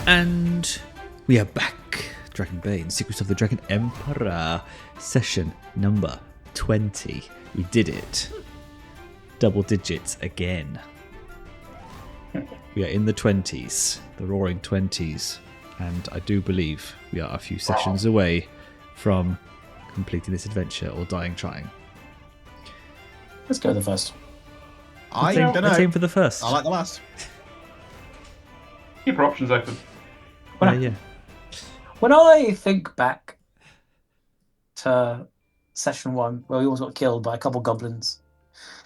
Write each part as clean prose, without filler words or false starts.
And we are back. Dragonbane, Secrets of the Dragon Emperor, session number 20. We did it. Double digits again. We are in the 20s, the roaring 20s, and I do believe we are a few sessions away from completing this adventure or dying trying. Let's go with the first. Let's aim for the first. I like the last. Keep your options open. Yeah. When I think back to session 1, where we almost got killed by a couple goblins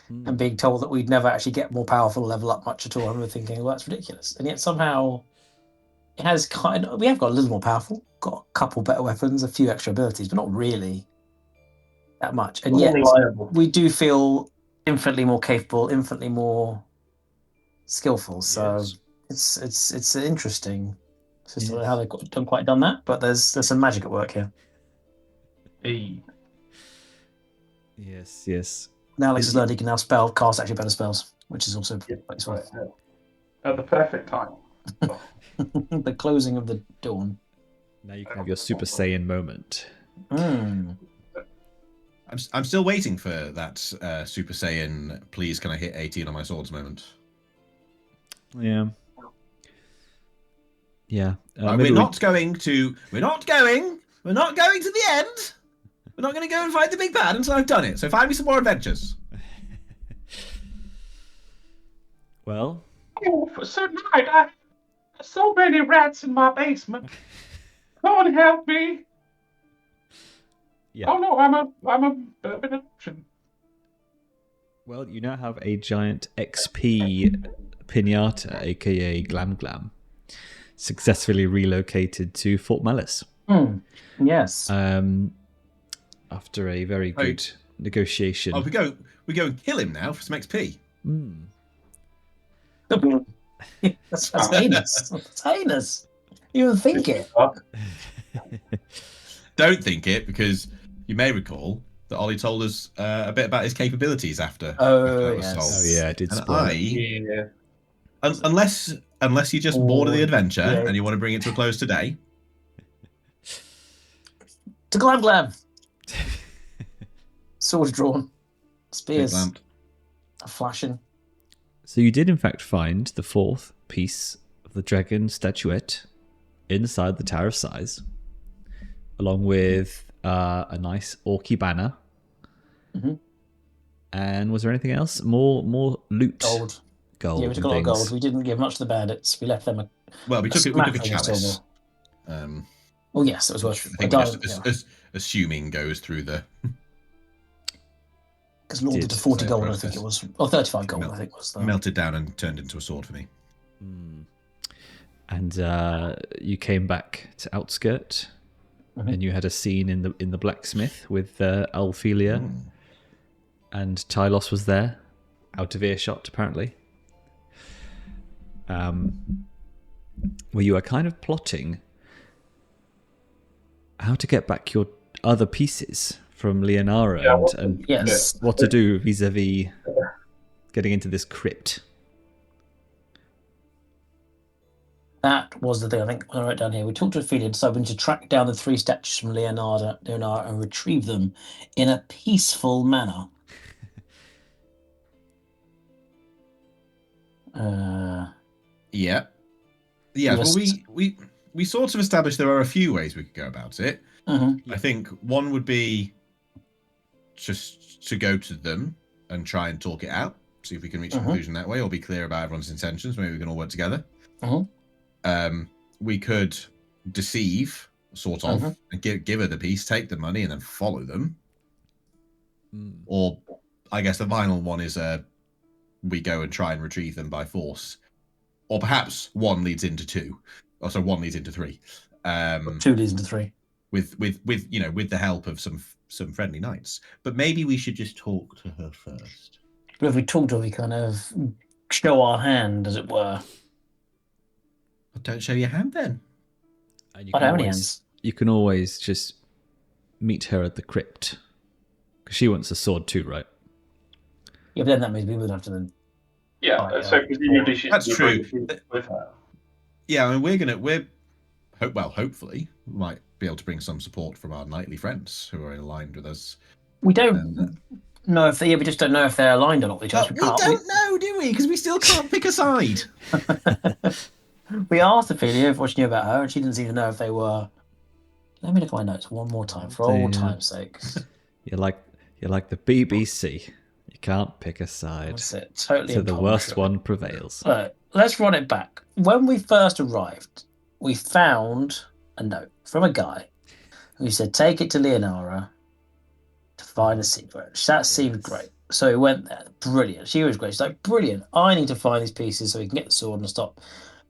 and being told that we'd never actually get more powerful, level up much at all, I remember thinking, well, that's ridiculous. And yet somehow it has we have got a little more powerful, got a couple better weapons, a few extra abilities, but not really that much. And yet we do feel infinitely more capable, infinitely more skillful. So it's interesting. It's just how they've done that, but there's some magic at work here. Hey. Yes. Now Alex has learned he can now cast actually better spells, which is also useful. At the perfect time. The closing of the dawn. Now you can have your Super Saiyan moment. Mm. I'm still waiting for that Super Saiyan, please can I hit 18 on my swords moment. Yeah. We're not going to the end. We're not going to go and fight the big bad until I've done it. So find me some more adventures. Well. Oh, for so night, I so many rats in my basement. Come on, help me. Yeah. Oh no, I'm a bourbon option. Well, you now have a giant XP pinata, aka Glam Glam, successfully relocated to Fort Malice. Yes. After a very good negotiation. Oh, we go and kill him now for some XP. That's heinous. That's heinous. You even think it. Don't think it, because you may recall that Olly told us a bit about his capabilities after. Yes. Oh yeah, I did spoil it. Unless you're just bored of the adventure and you want to bring it to a close today. To Glam. Swords drawn. Spears are flashing. So you did in fact find the 4th piece of the dragon statuette inside the Tower of Size, along with a nice orky banner. Mm-hmm. And was there anything else? More loot? Gold. Yeah, we took a lot of gold. We didn't give much to the bandits. We left them we took a chalice. Oh yes, it was worth. I think assuming goes through the. Because Lord did 40 gold, I think it was, or 35 gold, I think it was. Melted down and turned into a sword for me. And you came back to Outskirt, and you had a scene in the blacksmith with Alphelia, and Tylos was there, out of earshot apparently. Where you are kind of plotting how to get back your other pieces from Leonara and what to do vis-a-vis getting into this crypt. That was the thing, I think, I wrote down here. We talked to Ophelia, decided we need to track down the 3 statues from Leonara and retrieve them in a peaceful manner. Yeah. Well, we sort of established there are a few ways we could go about it. I think one would be just to go to them and try and talk it out, see if we can reach a conclusion that way, or be clear about everyone's intentions. Maybe we can all work together. We could deceive, sort of, and give her the piece, take the money, and then follow them. Or, I guess the final one is we go and try and retrieve them by force. Or perhaps one leads into 2. Or so one leads into 3. 2 leads into 3. With the help of some friendly knights. But maybe we should just talk to her first. But if we talk to her, we kind of show our hand, as it were. Well, don't show your hand then. I don't have any hands. You can always just meet her at the crypt. Because she wants a sword too, right? Yeah, but then that means we would have to then... Yeah, so presumably she's that's true. with her. yeah, I mean, hopefully we might be able to bring some support from our knightly friends who are aligned with us. We don't know if we just don't know if they're aligned or not with each other. We don't know, do we? Because we still can't pick a side. We asked Ophelia what she knew about her, and she didn't seem to know if they were. Let me look at my notes one more time, for old time's sake. You're like the BBC. You can't pick a side. That's it. Totally. So the worst one prevails. Right, let's run it back. When we first arrived, we found a note from a guy who said, "Take it to Leonora to find a secret." That seemed great. So we went there. Brilliant. She was great. She's like, "Brilliant. I need to find these pieces so we can get the sword and stop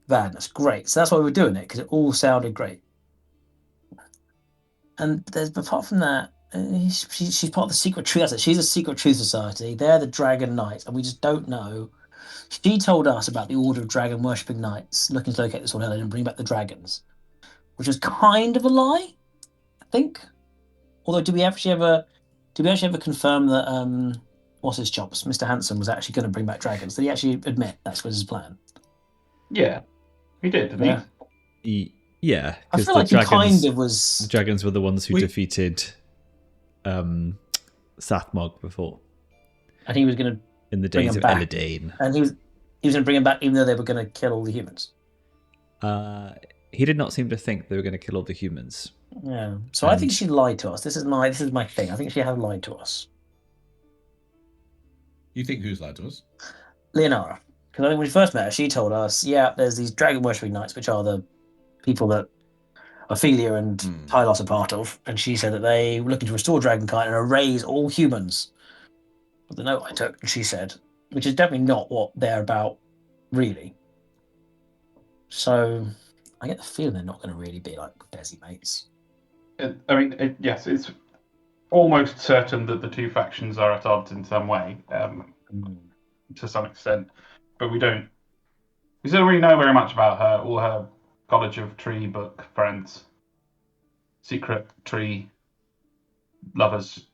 madness." Great. So that's why we're doing it, because it all sounded great. And apart from that, she's part of the secret truth. She's a secret truth society. They're the Dragon Knights, and we just don't know. She told us about the Order of Dragon Worshipping Knights looking to locate the sword and bring back the dragons, which is kind of a lie, I think. Although, did we actually ever confirm that what's his chops, Mr. Hanson, was actually going to bring back dragons? Did he actually admit that's was his plan? Yeah, he did, didn't he? Yeah, I feel like he kind of was. The dragons were the ones who defeated Sathmog before, and he was going to in the days of Eledain, and he was going to bring them back, even though they were going to kill all the humans. He did not seem to think they were going to kill all the humans. Yeah, so I think she lied to us. This is my thing. I think she has lied to us. You think who's lied to us? Leonora. Because I think when we first met her, she told us, yeah, there's these dragon worshipping knights, which are the people that Ophelia and Tylos are part of, and she said that they were looking to restore Dragonkind and erase all humans. But the note I took, she said, which is definitely not what they're about, really. So I get the feeling they're not going to really be like Desi mates. Yes, it's almost certain that the two factions are at odds in some way, to some extent, but we don't really know very much about her. All her College of Tree book friends, secret tree lovers.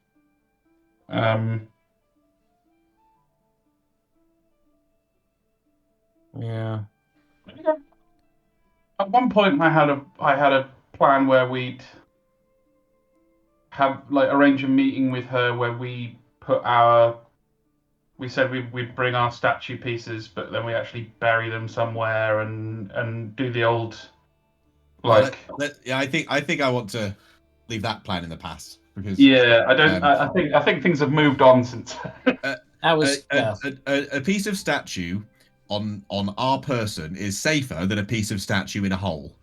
Yeah. At one point, I had a plan where we'd have arrange a meeting with her where we said we'd bring our statue pieces, but then we actually bury them somewhere and do the old I think I want to leave that plan in the past because I think things have moved on since. That was a piece of statue on our person is safer than a piece of statue in a hole.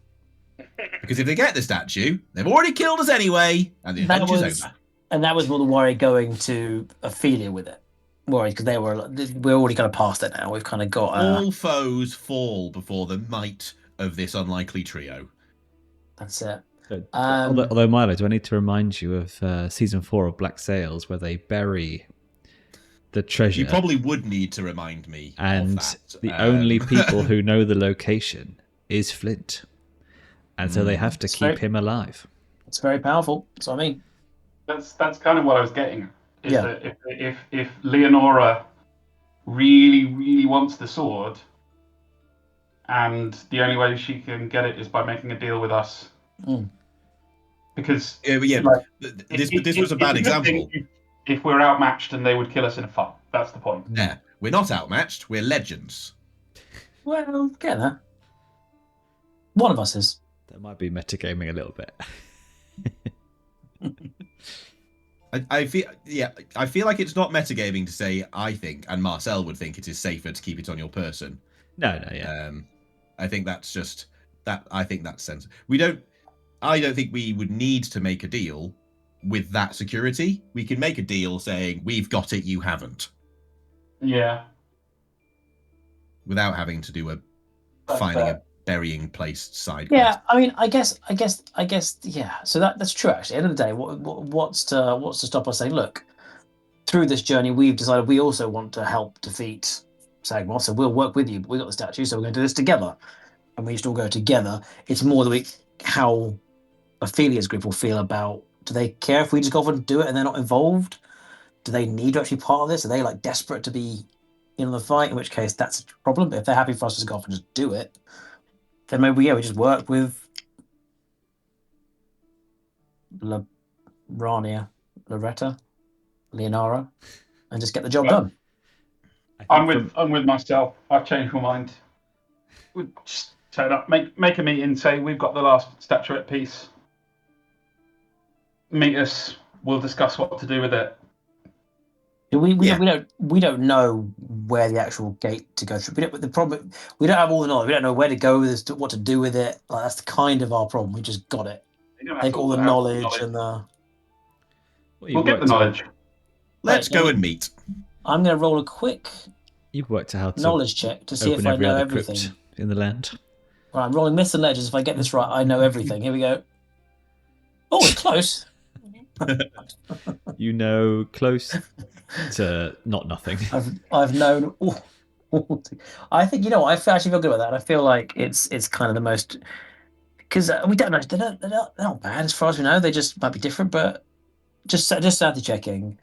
Because if they get the statue, they've already killed us anyway, and the adventure's over. And that was more the worry going to Ophelia with it. Worried because we're already kind of past it now. We've kind of got all foes fall before the might of this unlikely trio. That's it. Although Milo, do I need to remind you of season 4 of Black Sails where they bury the treasure? You probably would need to remind me. And of that. The only people who know the location is Flint, and so they have to keep him alive. It's very powerful. So I mean, that's kind of what I was getting. That if Leonora really, really wants the sword, and the only way she can get it is by making a deal with us, because this was a bad example. If we're outmatched and they would kill us in a fight, that's the point. Yeah, we're not outmatched. We're legends. Well, get there. One of us is. That might be metagaming a little bit. I feel like it's not metagaming to say I think, and Marcel would think it is safer to keep it on your person. No, I think that's just that. I think that's sensible. I don't think we would need to make a deal with that security. We can make a deal saying we've got it, you haven't. Yeah. Without having to do finding a burying place side. Yeah, quest. I mean, I guess, yeah. So that's true. Actually, at the end of the day, what's to stop us saying, look, through this journey, we've decided we also want to help defeat Sagmoth, so we'll work with you. We got the statue, so we're going to do this together, and we just all go together. It's more how Ophelia's group will feel about. Do they care if we just go off and do it and they're not involved? Do they need to actually be part of this? Are they desperate to be in the fight? In which case, that's a problem. But if they're happy for us to go off and just do it, then maybe we just work with Loretta, Leonara, and just get the job done. I'm with Marcel. I've changed my mind. We just turn up, make a meeting, say we've got the last statuette piece. Meet us. We'll discuss what to do with it. We don't know where the actual gate to go through. We don't have all the knowledge. We don't know where to go with this, what to do with it. Like, that's kind of our problem. We just got it. Take all the knowledge and the. We'll get the knowledge. Let's go and meet. I'm going to roll a quick. You've worked out how to knowledge check to see if I know everything in the land. Right, I'm rolling myths and legends. If I get this right, I know everything. Here we go. Oh, it's close. You know, close to not nothing. I've known. I think I actually feel good about that. I feel like it's kind of the most, because we don't know. They're not bad as far as we know. They just might be different, but just sanity checking.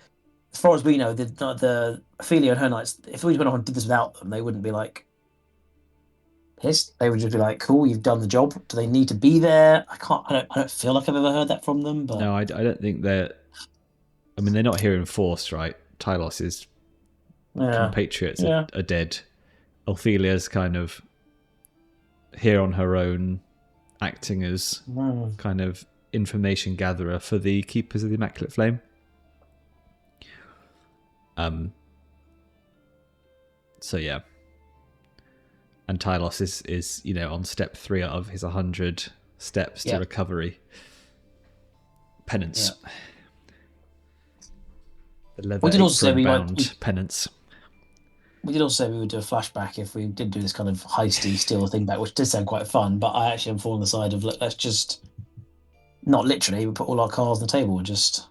As far as we know, the Ophelia and her knights, if we went on and did this without them, they wouldn't be like pissed. They would just be like, "Cool, you've done the job." Do they need to be there? I don't feel like I've ever heard that from them. But no, I don't think they're. I mean, they're not here in force, right? Tylos's compatriots are dead. Ophelia's kind of here on her own, acting as kind of information gatherer for the Keepers of the Immaculate Flame. So yeah. And Tylos is on step 3 of his 100 steps to recovery. Penance. Yeah. The leather apron-bound penance. We did also say we would do a flashback if we did do this kind of heisty steal thing back, which did sound quite fun, but I actually am falling on the side of, let's just, not literally, we put all our cards on the table, just...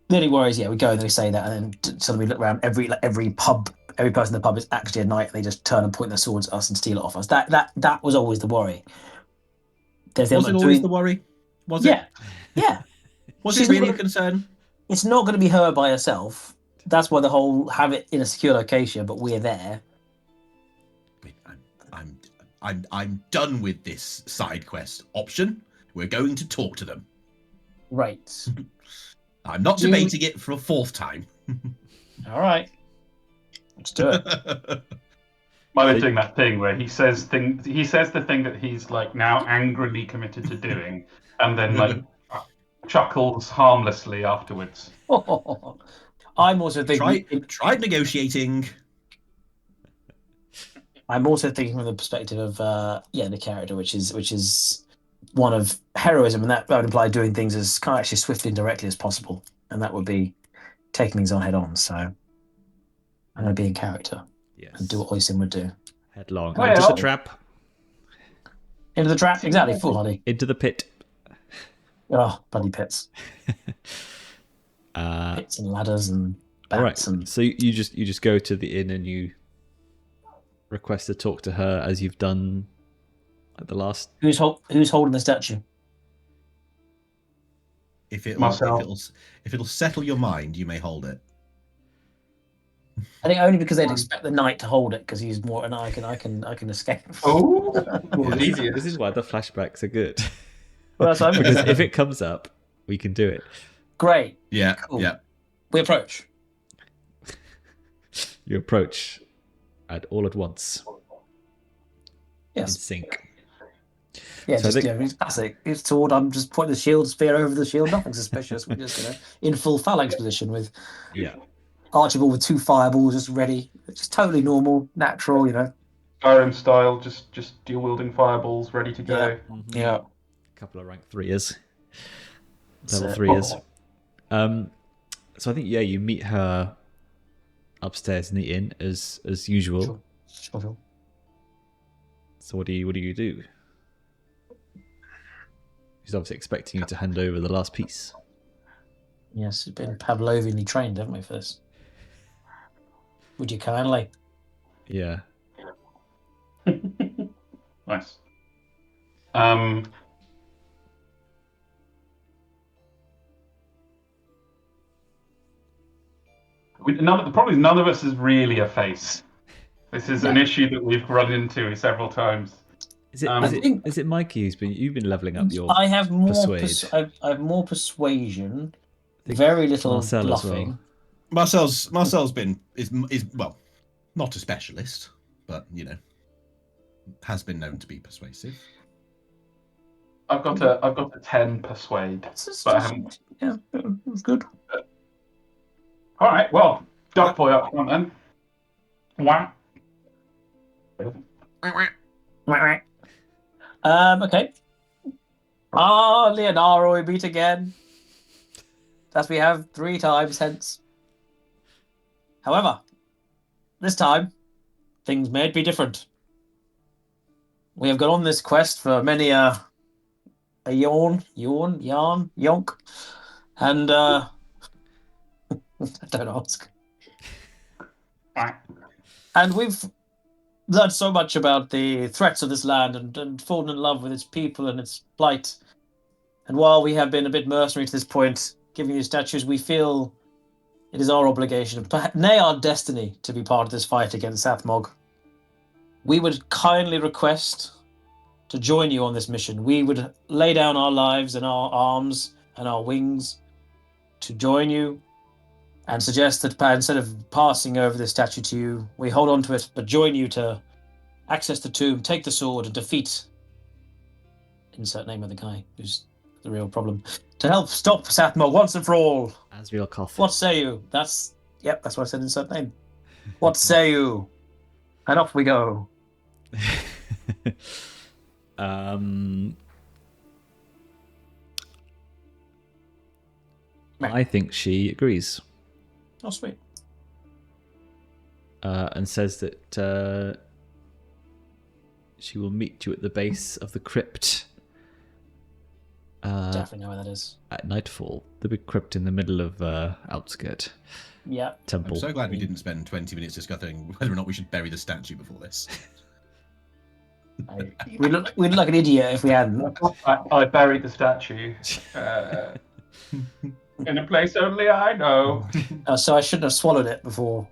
The only worry is, we go and they say that, and then suddenly we look around, every pub, every person in the pub is actually a knight, and they just turn and point their swords at us and steal it off us. That was always the worry. Was it always the worry? Was it? Yeah. Was it really a concern? It's not going to be her by herself. That's why the whole have it in a secure location, but we're there. I'm done with this side quest option. We're going to talk to them. Right. I'm not debating it for a 4th time. All right. Let's do it. Milo's doing that thing where he says the thing that he's like now angrily committed to doing, and then like chuckles harmlessly afterwards. I'm also thinking. Tried negotiating. I'm also thinking from the perspective of the character, which is one of heroism, and that would imply doing things as kind of actually swiftly and directly as possible, and that would be taking things on head on. So I'm going to be in character and do what Hoisin would do. Headlong into the trap. Into the trap, exactly. Foolhardy. Into the pit. Oh, bloody pits. Pits and ladders and bats. All right. And... So you just go to the inn and you request to talk to her as you've done at the last. Who's holding the statue? If it'll settle your mind, you may hold it. I think only because they'd expect the knight to hold it because he's more, and I can escape. Oh, this is why the flashbacks are good. Well, that's what I mean. Because if it comes up, we can do it. Great. Yeah. Cool. Yeah. We approach. You approach all at once. Yes. In sync. Yeah, so it's classic. It's sword. I'm just pointing the shield, spear over the shield. Nothing suspicious. We're just in full phalanx position with Archibald with 2 fireballs just ready. It's just totally normal, natural. Skyrim style, just dual wielding fireballs ready to go. Yeah. A couple of rank 3s. Level 3s. So I think you meet her upstairs in the inn as usual. Sure. So what do you do? She's obviously expecting you to hand over the last piece. Yes, it's been Pavlovianly trained, haven't we, for this? Would you kindly? Yeah. Nice. Probably none of us is really a face. This is an issue that we've run into several times. Is it Mikey you've been leveling up your? I have more persuade? I have more persuasion. Very little Marcel bluffing. as well. Marcel's is well, not a specialist, but has been known to be persuasive. I've got a 10 persuade, but I haven't. Yeah, that's good. All right, well, Duck Boy up front then. Wow. Okay. Leonaro, we meet again. As we have 3 times hence. However, this time, things may be different. We have gone on this quest for many a yarn, yonk, and don't ask. And we've learned so much about the threats of this land and fallen in love with its people and its plight. And while we have been a bit mercenary to this point, giving you statues, we feel it is our obligation, nay, our destiny, to be part of this fight against Sathmog. We would kindly request to join you on this mission. We would lay down our lives and our arms and our wings to join you, and suggest that instead of passing over this statue to you, we hold on to it, but join you to access the tomb, take the sword, and defeat, insert name of the guy who's the real problem, to help stop Sathmog once and for all. Asriel Coffin. What say you? That's what I said, insert name. What say you? And off we go. I think she agrees. Oh, sweet. And says that she will meet you at the base of the crypt. Definitely know where that is. At nightfall. The big crypt in the middle of Outskirt. Yeah. Temple. I'm so glad we didn't spend 20 minutes discussing whether or not we should bury the statue before this. We'd look like an idiot if we hadn't. I buried the statue in a place only I know. So I shouldn't have swallowed it before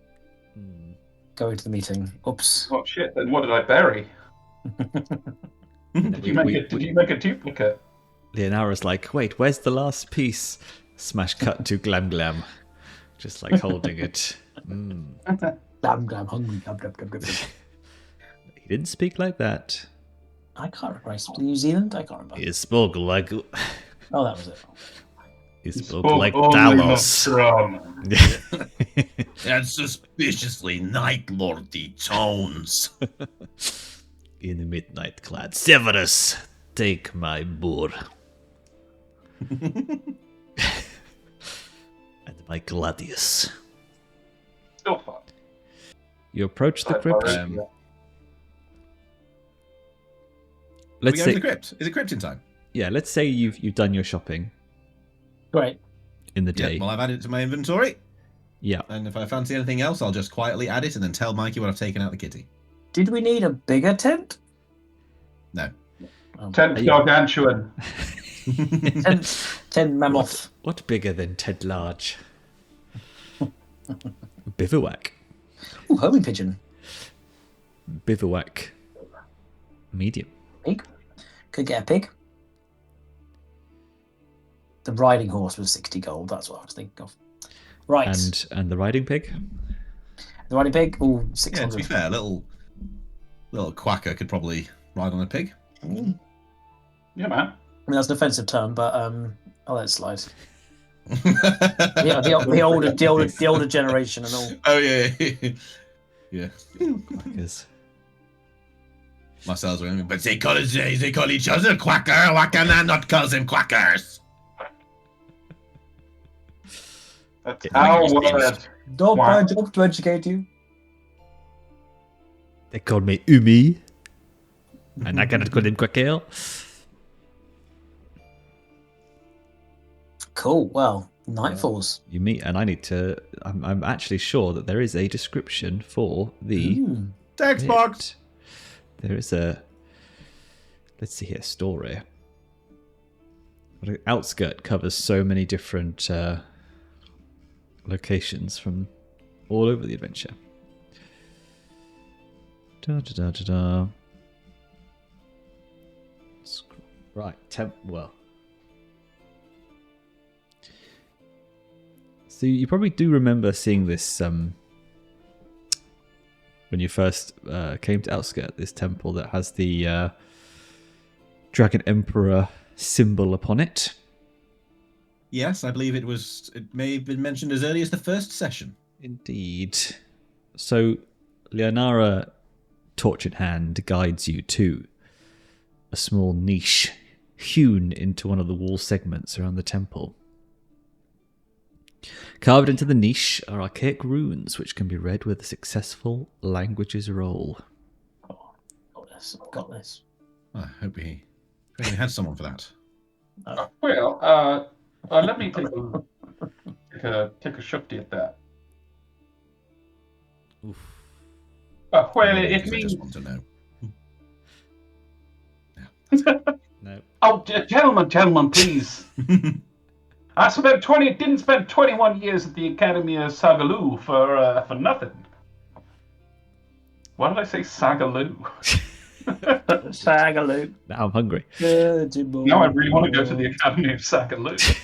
going to the meeting. Oops. Oh shit! Then what did I bury? Did you make a duplicate? Leonora's like, wait, where's the last piece? Smash cut to Glam Glam. Just like holding it. Glam Glam, hungry. Glam, glam, glam, glam. He didn't speak like that. I can't remember. I spoke New Zealand? I can't remember. He spoke like... Oh, that was it. He spoke like Talos. And suspiciously night-lordy tones. In the midnight clad. Severus, take my boar. And my gladius. Still fun. You approach the crypt. Let's go to the crypt. Is it crypt in time? Yeah, let's say you've done your shopping. Great. In the day. Yeah, well, I've added it to my inventory. Yeah. And if I fancy anything else, I'll just quietly add it and then tell Mikey what I've taken out the kitty. Did we need a bigger tent? No. Tent gargantuan. 10 mammoth. What bigger than Ted Large? Bivouac. Ooh, homing pigeon. Bivouac. Medium. Pig. Could get a pig. The riding horse was 60 gold. That's what I was thinking of. Right. And the riding pig? The riding pig? Ooh, 600. Yeah, to be fair, little quacker could probably ride on a pig. Mm. Yeah, man. I mean, that's an offensive term, but I'll let it slide. The older generation and all. Oh yeah. Yeah. Quackers. Marcel's running, but they call each other quacker. Why can I not call them quackers? That's our word. Don't my job to educate you. They call me Umi. And I cannot call him Quackale. Cool. Well, Nightfalls. You meet, and I need to. I'm actually sure that there is a description for the text box. There is a. Let's see here. Story. Outskirt covers so many different locations from all over the adventure. Da da da da da. Right. Well. So you probably do remember seeing this when you first came to Outskirt, this temple that has the Dragon Emperor symbol upon it. Yes, I believe it may have been mentioned as early as the first session. Indeed. So Leonara, torch in hand, guides you to a small niche hewn into one of the wall segments around the temple. Carved into the niche are archaic runes which can be read with a successful languages roll. Oh, got this. I hope we had someone for that. Let me take a shufti at that. Oof. It I means. just want to know. No. Oh, gentlemen, please. I spent didn't spend 21 years at the Academy of Sagaloo for nothing. Why did I say Sagaloo? Sagaloo. Now I'm hungry. Now I really want to go to the Academy of Sagaloo.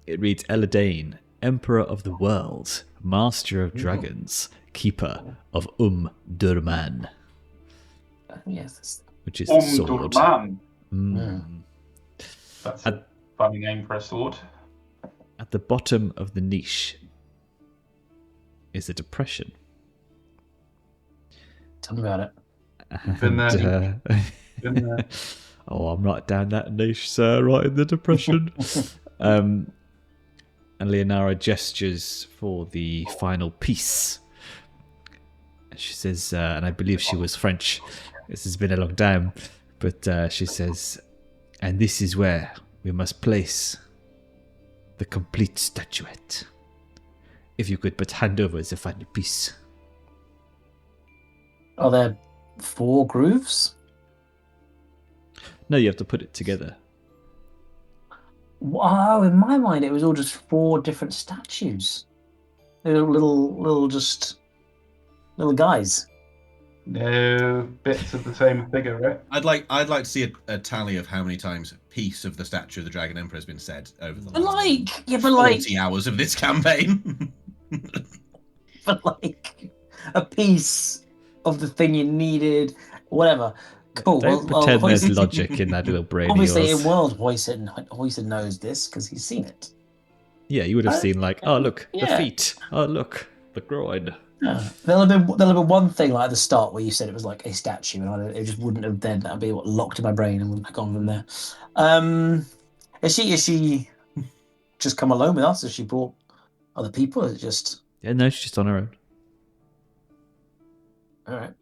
It reads Eledain, Emperor of the World, Master of Dragons, Keeper of Um-Durman. Yes. Which is the sword. Um-Durman. That's a funny name for a sword. At the bottom of the niche is a depression. Tell me about it. Been there. Oh, I'm right down that niche, sir, right in the depression. And Leonara gestures for the final piece. She says, and I believe she was French. This has been a long time. But she says, and this is where we must place the complete statuette. If you could but hand over the final piece. Are there 4 grooves? No, you have to put it together. Wow, in my mind it was all just 4 different statues. Little guys. No bits of the same figure, right? I'd like to see a tally of how many times piece of the statue of the Dragon Emperor has been said over the last 40 hours of this campaign. But a piece of the thing you needed, whatever. Cool. Don't pretend there's logic in that little brain Obviously, of yours. in World Hoisin knows this because he's seen it. Yeah, you would have seen oh look, the feet. Oh look, the groin. Yeah. There'll have been one thing like at the start where you said it was like a statue, and it just wouldn't have then. That'd be what locked in my brain and wouldn't have gone from there. Is she just come alone with us? Has she brought other people? Or is it just? Yeah, no, she's just on her own. All right.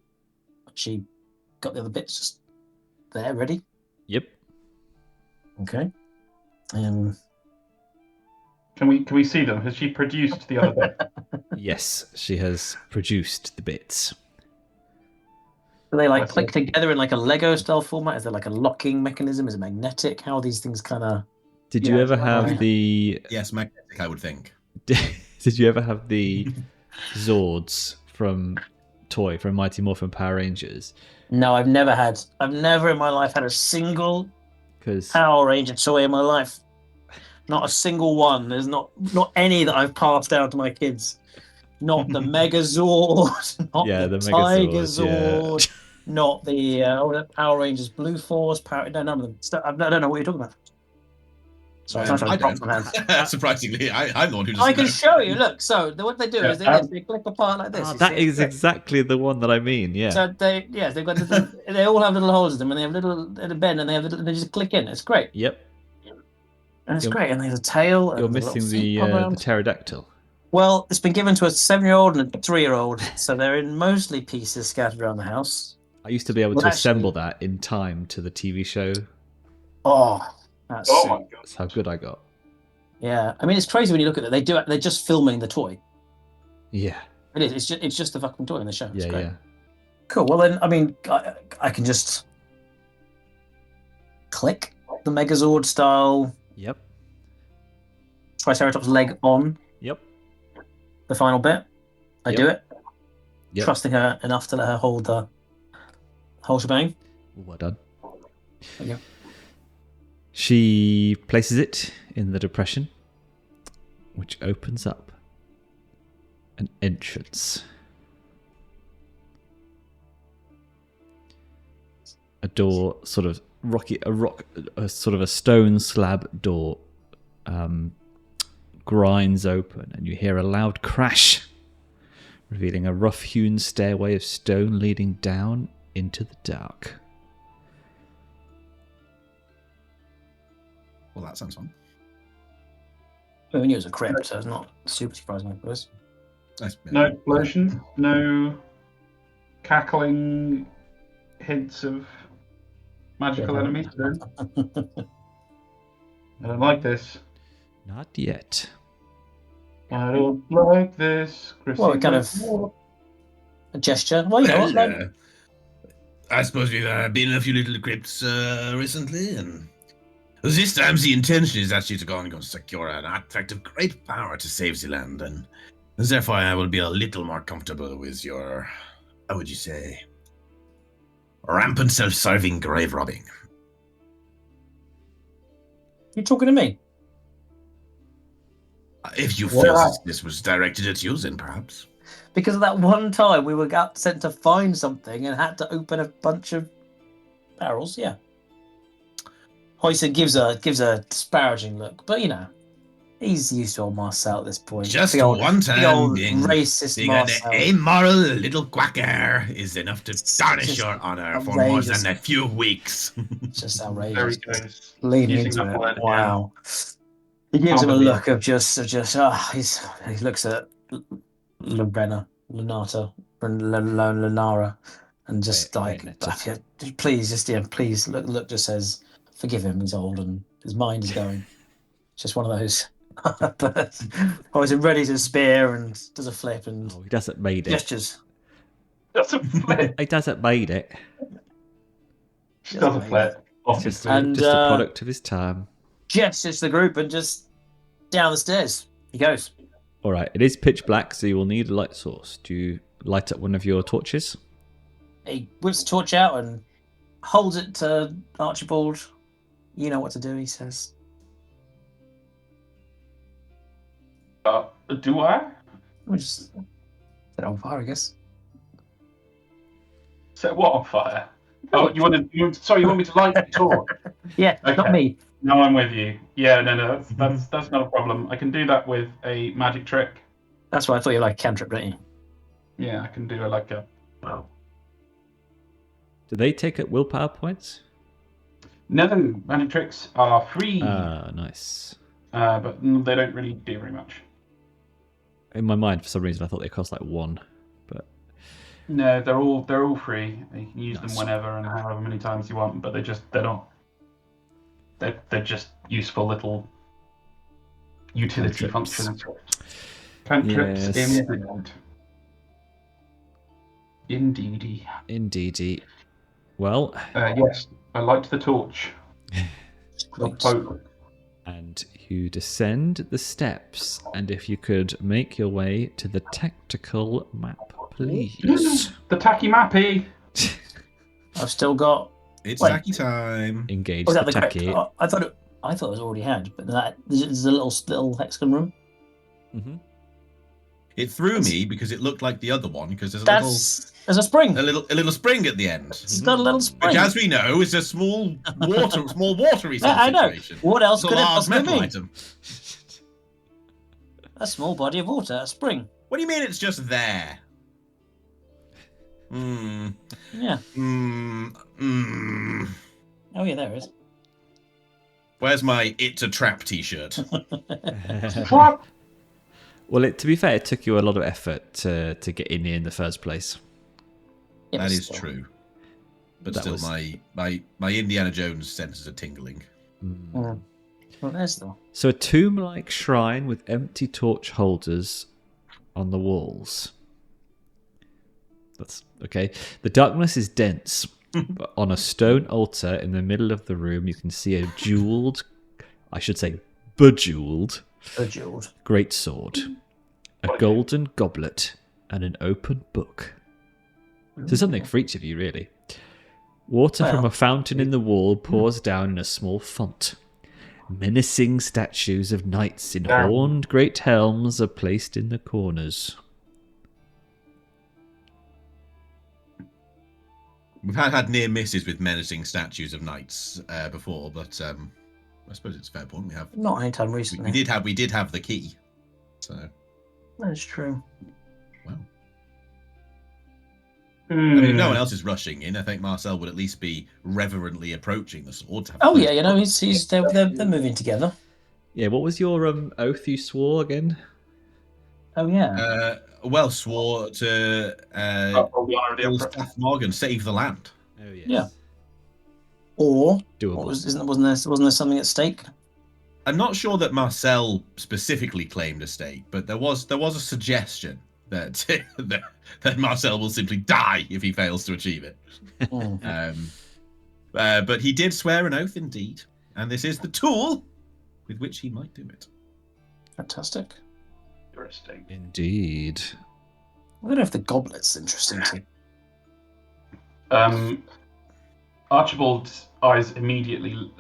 She got the other bits just there, ready. Yep. Okay. Can we see them? Has she produced the other bit? Yes, she has produced the bits. Do they click together in a Lego style format? Is there a locking mechanism? Is it magnetic? How are these things kind of? Did you ever have the? Yes, magnetic. I would think. Did you ever have the Zords from Mighty Morphin Power Rangers? No, I've never in my life had a single Power Ranger toy in my life. Not a single one. There's not any that I've passed down to my kids. Not the Megazord, not the Tiger Zord, not the Power Rangers Blue Force. No, none of them. I don't know what you're talking about. Sorry, I don't. Surprisingly, I'm the one who doesn't. I can show you. Look, so what they do is they click apart like this. That is exactly the one that I mean. Yeah. So they've got they all have little holes in them, and they have little bend, and they just click in. It's great. Yep. And it's great. And there's a tail. You're missing the pterodactyl. Well, it's been given to a 7-year-old and a 3-year-old, so they're in mostly pieces scattered around the house. I used to be able to assemble that in time to the TV show. Oh, my God! That's how good I got. Yeah, I mean it's crazy when you look at it. They're just filming the toy. Yeah, it is. It's just the fucking toy in the show. It's great. Yeah. Cool. Well then, I mean, I can just click the Megazord style. Yep. Triceratops leg on. Yep. The final bit. I do it. Yep. Trusting her enough to let her hold the Whole shebang. Well done. There you go. She places it in the depression, which opens up an entrance. A door, sort of a sort of a stone slab door grinds open, and you hear a loud crash, revealing a rough-hewn stairway of stone leading down into the dark. Well, that sounds fun. We knew it was a crypt, so it's not super surprising, I suppose. No explosions, no cackling hints of magical enemies. No. I don't like this. Not yet. I don't like this. Well, it kind of a gesture. Well, you know what? Like, I suppose we've been in a few little crypts recently, and this time the intention is actually to go and secure an artifact of great power to save the land, and therefore I will be a little more comfortable with your, how would you say, rampant self-serving grave robbing. you're talking to me. If you felt this was directed at you, then perhaps. Because of that one time we were sent to find something and had to open a bunch of barrels, yeah. Hoisin gives a disparaging look, but you know, he's used to old Marcel at this point. Just the old, one time the old being racist Marcel. an amoral little quacker is enough to tarnish your honor for more than a few weeks. Just There outrageous. he goes. Leaning Using into that it. word again. Wow. He gives him a look of just he looks at Lenara, and just please look, just says, forgive him, he's old and his mind is going. Just one of those. But I was ready to spear and does a flip and He doesn't made it. gestures. That's a flip. He doesn't made it. She does a flip. It's just a And, product of his time. Gestures to the group and just down the stairs he goes. All right, it is pitch black, so you will need a light source. Do you light up one of your torches? He whips the torch out and holds it to Archibald. You know what to do, he says. Do I? We'll just set it on fire, I guess. Set what on fire? Oh, you want me to light the torch? Yeah, Okay. not me. No, I'm with you. Yeah, no, that's not a problem. I can do that with a magic trick. That's why I thought you like cantrip, don't you? Yeah, I can do it like a. Do they take up willpower points? No, magic tricks are free, Ah, nice. but they don't really do very much. In my mind, for some reason, I thought they cost like 1. But No, they're all free. You can use them Nice. whenever and however many times you want, but they're not. They're just useful little utility Cantrips. functions. Cantrips, Yes. Indeedy. Well, yes, I light the torch. and you descend the steps, and if you could make your way to the tactical map, please. The tacky mappy. I've still got. It's Wait. tacky time. Engage Was the that the crypt? tacky. I thought it was already had, but there's a little hexagon room. Mm-hmm. It threw me because it looked like the other one because there's There's a spring. a little spring at the end, It's got a little spring. which, as we know, is a small watery sort of I know. situation. What else It's a could it large possibly metal be? item. A small body of water, a spring. What do you mean it's just there? Hmm. Yeah. Hmm. Hmm. Oh yeah, there it is. Where's my "It's a Trap" T-shirt? What? Well, to be fair, it took you a lot of effort to get in here in the first place. Yeah, That but is still. true. But That still, was- my Indiana Jones senses are tingling. Well, there's though. So a tomb-like shrine with empty torch holders on the walls. That's okay. The darkness is dense. But on a stone altar in the middle of the room, you can see a bejeweled Bejeweled. great sword, a golden goblet, and an open book. So something for each of you, really. Water from a fountain in the wall pours down in a small font. Menacing statues of knights in horned great helms are placed in the corners. We've had near misses with menacing statues of knights before, but I suppose it's a fair point. We have not anytime recently. We did have the key, so that's true. Wow. I mean, if no one else is rushing in, I think Marcel would at least be reverently approaching the sword. Oh yeah, they're moving together. Yeah, what was your oath you swore again? Oh yeah. Well, swore to Morgan save the land. Oh yes. Yeah. Or doable. Wasn't there something at stake? I'm not sure that Marcel specifically claimed a stake, but there was a suggestion that that Marcel will simply die if he fails to achieve it. But he did swear an oath indeed, and this is the tool with which he might do it. Fantastic. Interesting. Indeed. I don't know if the goblet's interesting too. Archibald's eyes immediately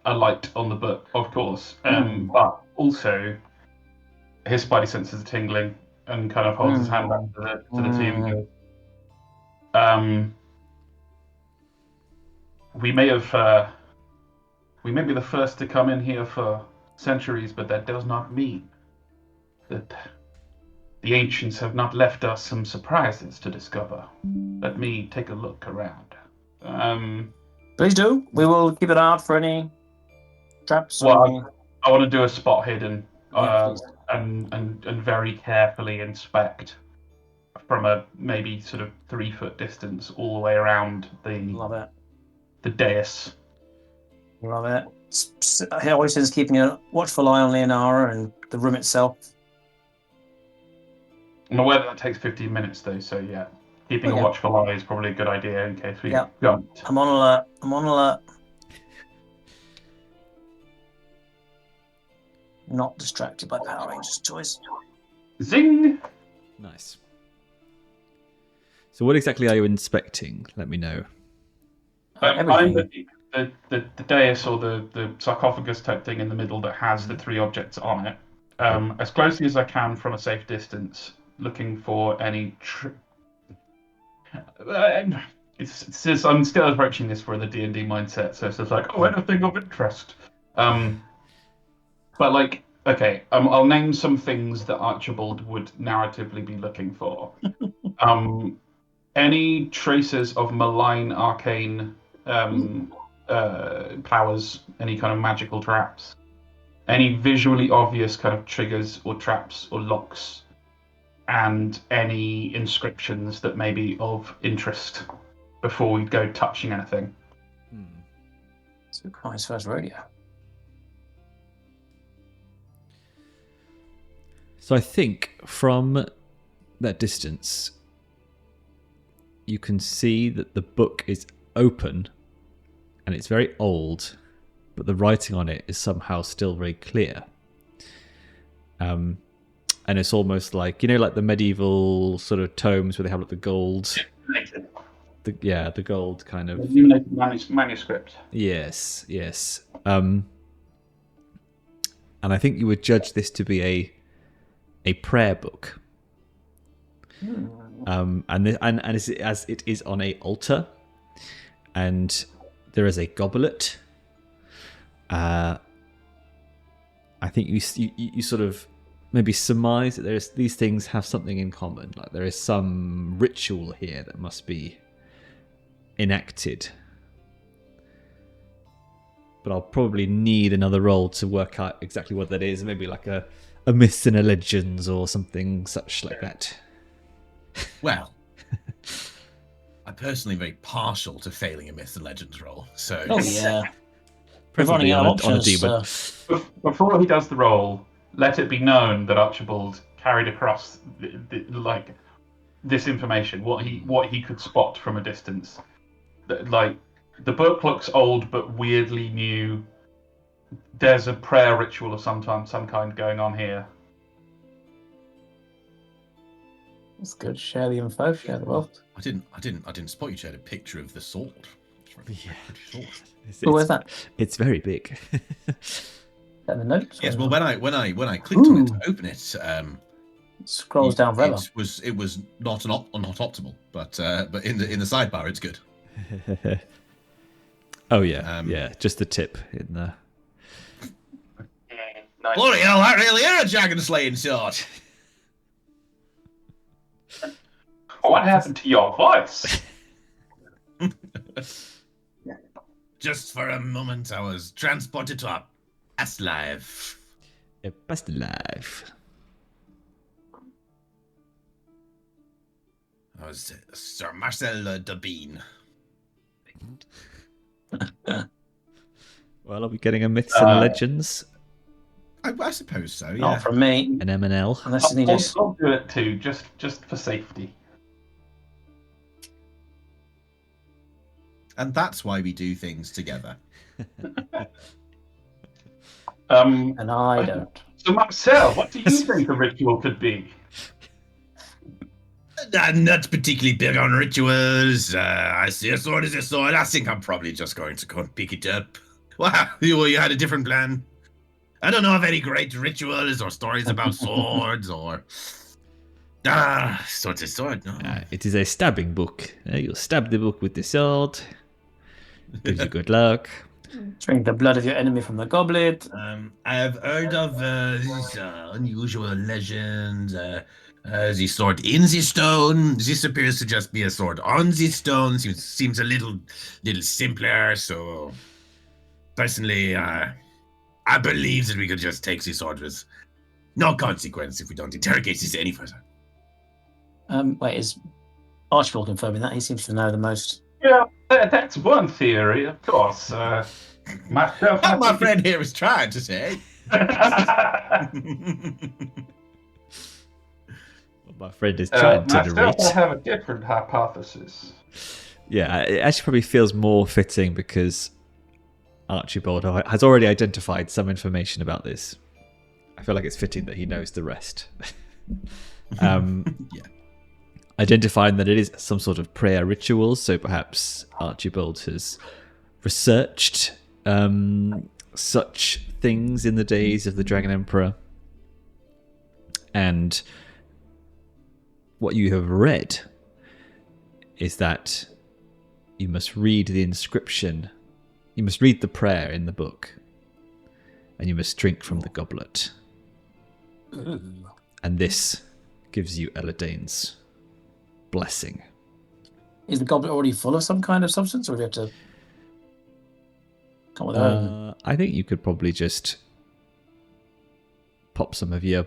alight on the book, of course, but also his spidey senses are tingling and kind of holds his hand up to the team and goes, we may be the first to come in here for centuries, but that does not mean that the ancients have not left us some surprises to discover. Let me take a look around. Please do. We will keep it out for any traps. Well, I want to do a spot hidden and very carefully inspect from a maybe sort of 3-foot distance all the way around the dais. Love it. Hoisin's keeping a watchful eye on Leonara and the room itself. I'm aware that takes 15 minutes though, so yeah. Keeping a watchful eye is probably a good idea in case we don't. I'm on alert. Not distracted by Power Rangers toys. Zing! Nice. So what exactly are you inspecting? Let me know. I'm the dais or the sarcophagus type thing in the middle that has the 3 objects on it. As closely as I can from a safe distance, looking for any... I'm still approaching this for the D&D mindset, so it's just like, anything of interest. But like, okay, I'll name some things that Archibald would narratively be looking for. Any traces of malign arcane powers, any kind of magical traps, any visually obvious kind of triggers or traps or locks, and any inscriptions that may be of interest before we go touching anything. It's quite his first rodeo. So I think from that distance, you can see that the book is open and it's very old, but the writing on it is somehow still very clear. And it's almost like, like the medieval sort of tomes where they have like the gold. The gold kind of manuscript. Yes. And I think you would judge this to be a prayer book. And as it is on a altar, and there is a goblet. I think you sort of maybe surmise that these things have something in common. Like there is some ritual here that must be enacted. But I'll probably need another roll to work out exactly what that is. Maybe like a myths and a legends or something such like that. Well, I'm personally very partial to failing a myths and legends roll. So We're running out of options. Before he does the roll, let it be known that Archibald carried across this information, what he could spot from a distance. Like the book looks old but weirdly new. There's a prayer ritual of some kind going on here. That's good. Share the info. Share the wealth. I didn't spot you shared a picture of the sword. Where's that? It's very big. And the notes. Yes. Well, when I clicked on it to open it, scrolls down forever. It was not optimal, but in the sidebar it's good. Oh yeah, yeah, just the tip in there. Nice. Bloody hell, that really is a dragon slaying sword. What happened to your voice? Just for a moment, I was transported to a past life. A past life. I was Sir Marcel de Bean. Well, are we getting a myths and legends? I suppose so. Yeah. Not from me. An M&L. Unless you need a... I'll do it too, just for safety. And that's why we do things together. And I don't. So Marcel, what do you think a ritual could be? I'm not particularly big on rituals. I see a sword is a sword. I think I'm probably just going to go and pick it up. Wow, you had a different plan. I don't know of any great rituals or stories about swords or... sword's a sword, no. It is a stabbing book. You'll stab the book with the sword. Gives you good luck. Drink the blood of your enemy from the goblet. I have heard of these unusual legends. The sword in the stone. This appears to just be a sword on the stone. Seems a little simpler. So, personally, I believe that we could just take this sword with no consequence if we don't interrogate this any further. Wait, is Archibald confirming that? He seems to know the most. Yeah, that's one theory, of course. Myself, What my friend here is trying to say. My friend is trying to myself, narrate. I have a different hypothesis. Yeah, it actually probably feels more fitting because Archibald has already identified some information about this. I feel like it's fitting that he knows the rest. Yeah. Identifying that it is some sort of prayer ritual, so perhaps Archibald has researched such things in the days of the Dragon Emperor. And what you have read is that you must read the inscription, you must read the prayer in the book, and you must drink from the goblet. Ooh. And this gives you Eledain's blessing. Is the goblet already full of some kind of substance, or do you have to come with our own? I think you could probably just pop some of your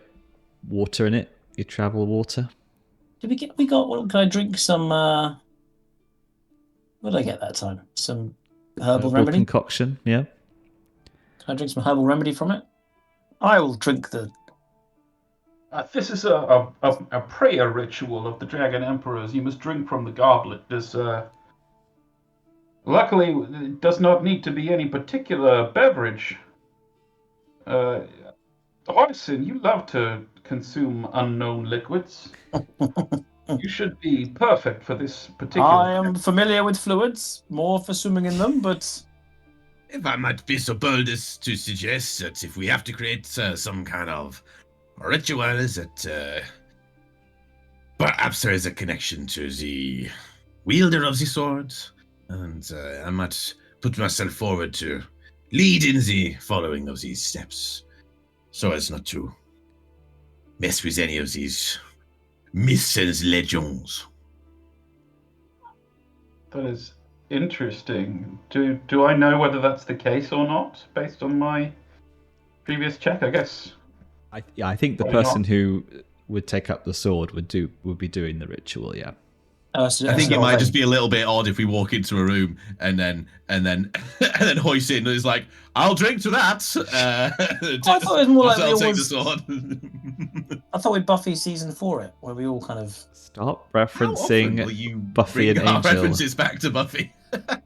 water in it, your travel water. Did we got? What can I drink? Some. What did I get that time? Some herbal remedy. Concoction, yeah. Can I drink some herbal remedy from it? I will drink the. This is a prayer ritual of the Dragon Emperors. You must drink from the goblet. Luckily, it does not need to be any particular beverage. Hoisin, you love to consume unknown liquids. You should be perfect for this particular... I am familiar with fluids, more for swimming in them, but... If I might be so bold as to suggest that if we have to create some kind of ritual, that perhaps there is a connection to the wielder of the sword, and I might put myself forward to lead in the following of these steps, so as not to mess with any of these myths and legends. That is interesting. Do I know whether that's the case or not, based on my previous check? I guess. I think the person who would take up the sword would be doing the ritual. Yeah. I think it might just be a little bit odd if we walk into a room and then Hoisin is like, "I'll drink to that." I thought it was more like I'll take the was... sword. I thought with Buffy season 4 it, where we all kind of stop referencing Buffy and Angel. References back to Buffy. A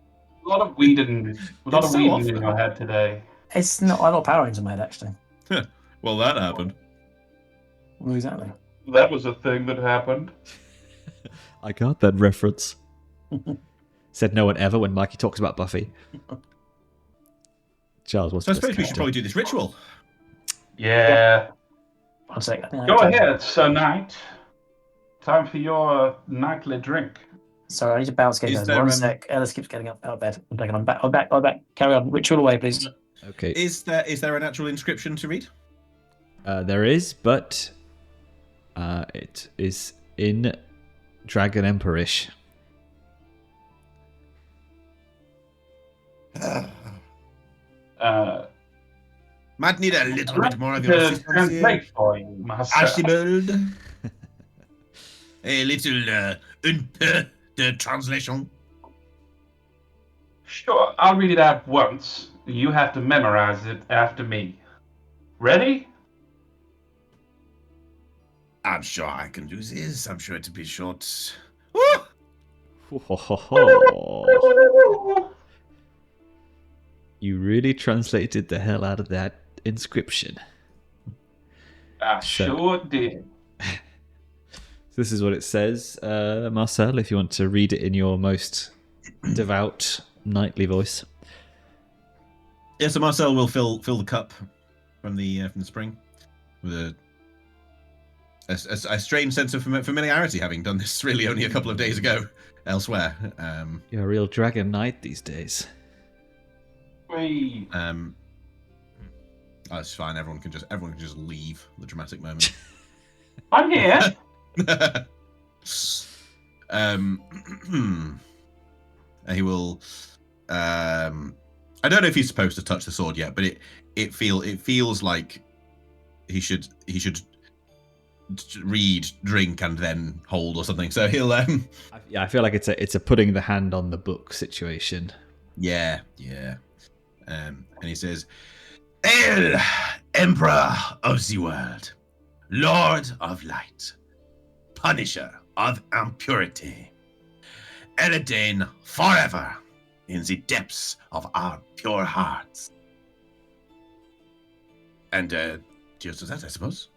lot of weed in my head today. It's not. I got Power Rangers in my head actually. Well, that happened. Well, exactly. That was a thing that happened. I got that reference. Said no one ever when Mikey talks about Buffy. Charles, what's So I suppose we should probably do this ritual. Yeah. 1 second. Go ahead, Sir Knight. Time for your nightly drink. Sorry, I need to bounce game. 1 sec. Ellis keeps getting up out of bed. I'm back. Carry on. Ritual away, please. Okay. Is there an actual inscription to read? There is, but it is in Dragon Emperorish. Might need a little bit more of your assistance here. For you, Marcel. Archibald. A little the translation. Sure, I'll read it out once. You have to memorize it after me. Ready? I'm sure I can do this. I'm sure it'll be short. You really translated the hell out of that inscription. I sure did. This is what it says, Marcel, if you want to read it in your most devout knightly voice. Yeah, so Marcel will fill the cup from the spring with a strange sense of familiarity, having done this really only a couple of days ago elsewhere. You're a real dragon knight these days. Wait. That's fine. Everyone can just leave the dramatic moment. I'm here. He will. I don't know if he's supposed to touch the sword yet, but it feels like he should read, drink, and then hold or something. So he'll. Yeah, I feel like it's a putting the hand on the book situation. Yeah. And he says, "Hail, Emperor of the world, Lord of light, Punisher of impurity, Eledain forever in the depths of our pure hearts." And cheers to that, I suppose.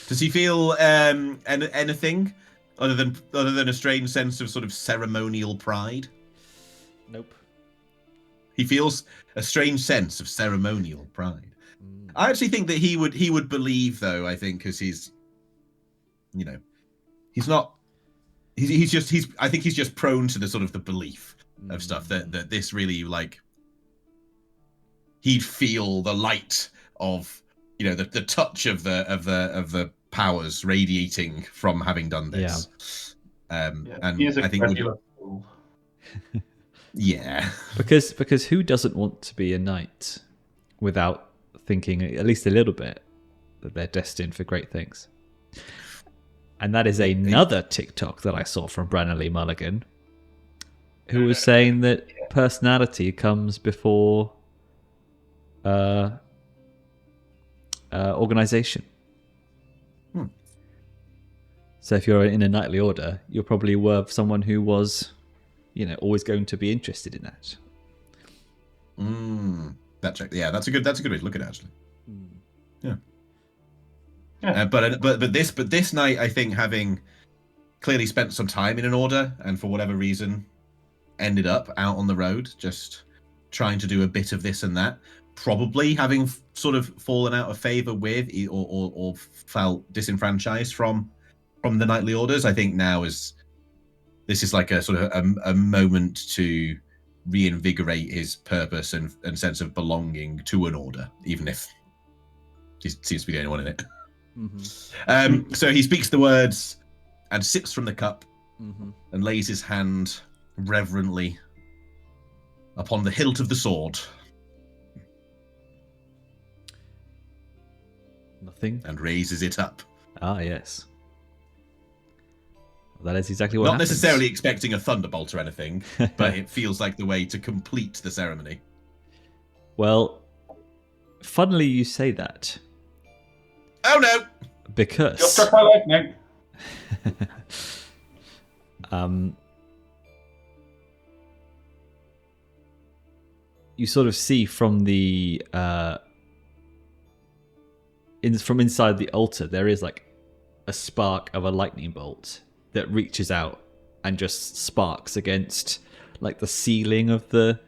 Does he feel anything other than a strange sense of sort of ceremonial pride? Nope. He feels a strange sense of ceremonial pride. I actually think that he would believe, though. I think because he's not. I think he's just prone to the sort of the belief of stuff that this really like. He'd feel the light of the touch of the powers radiating from having done this. And he is I think fool. Yeah. Because who doesn't want to be a knight without thinking at least a little bit that they're destined for great things? And that is another TikTok that I saw from Brannon Lee Mulligan, who was saying that personality comes before organization. So if you're in a knightly order, you're probably worth someone who was, always going to be interested in that. That check. Yeah, that's a good way to look at it, actually. Yeah. But this knight, I think, having clearly spent some time in an order and for whatever reason ended up out on the road, just trying to do a bit of this and that, probably having sort of fallen out of favor with or felt disenfranchised from the knightly orders. I think now this is like a sort of a moment to reinvigorate his purpose and sense of belonging to an order, even if he seems to be the only one in it. So he speaks the words and sips from the cup and lays his hand reverently upon the hilt of the sword. Nothing. And raises it up. Ah, yes. Well, that is exactly what Not happens. necessarily expecting a thunderbolt or anything, but it feels like the way to complete the ceremony. Well, funnily you say that. Oh no! Because Just struck by lightning. You sort of see from the from inside the altar, there is like a spark of a lightning bolt that reaches out and just sparks against like the ceiling of the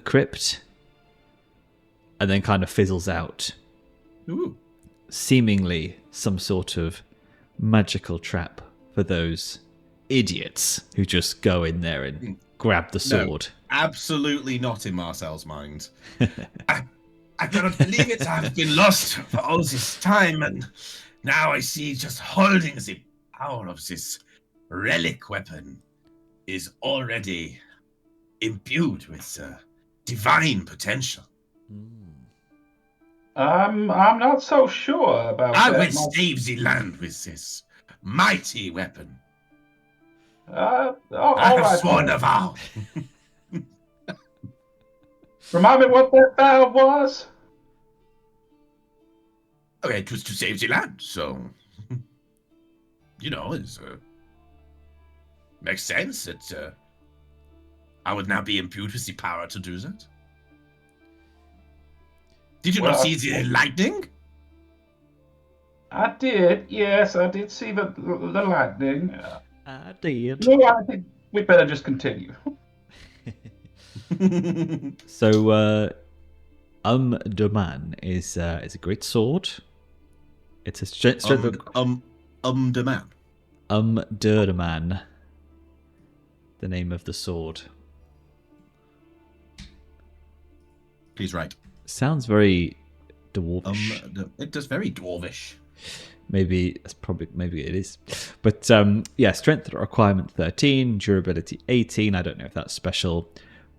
crypt, and then kind of fizzles out. Ooh. Seemingly some sort of magical trap for those idiots who just go in there and grab the sword. No, absolutely not in Marcel's mind. I cannot believe it. I've been lost for all this time, and now I see just holding the power of this relic weapon is already imbued with divine potential. I'm not so sure about I that. will save the land with this mighty weapon. I have sworn a vow. Remind me what that vow was? Okay, it was to save the land, so it makes sense that I would now be imbued with the power to do that. Did you not see the lightning? I did, yes, I did see the lightning. I did. No, I think we better just continue. So, Um-Durman is a great sword. It's a strength of Um-Durman. Um-Durman. The name of the sword. Please write. Sounds very dwarvish. It does very dwarvish. Maybe it is. But strength requirement 13, durability 18. I don't know if that's special,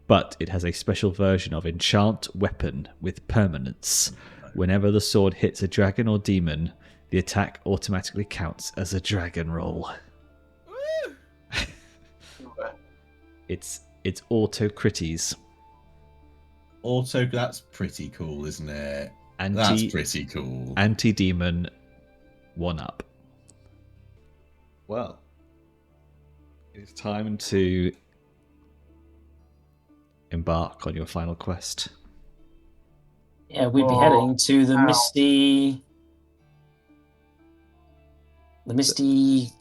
but it has a special version of enchant weapon with permanence. Whenever the sword hits a dragon or demon, the attack automatically counts as a dragon roll. It's auto critties. That's pretty cool, isn't it? That's pretty cool. Anti-demon 1-up. Well, it's time to embark on your final quest. Yeah, we'd be heading to the misty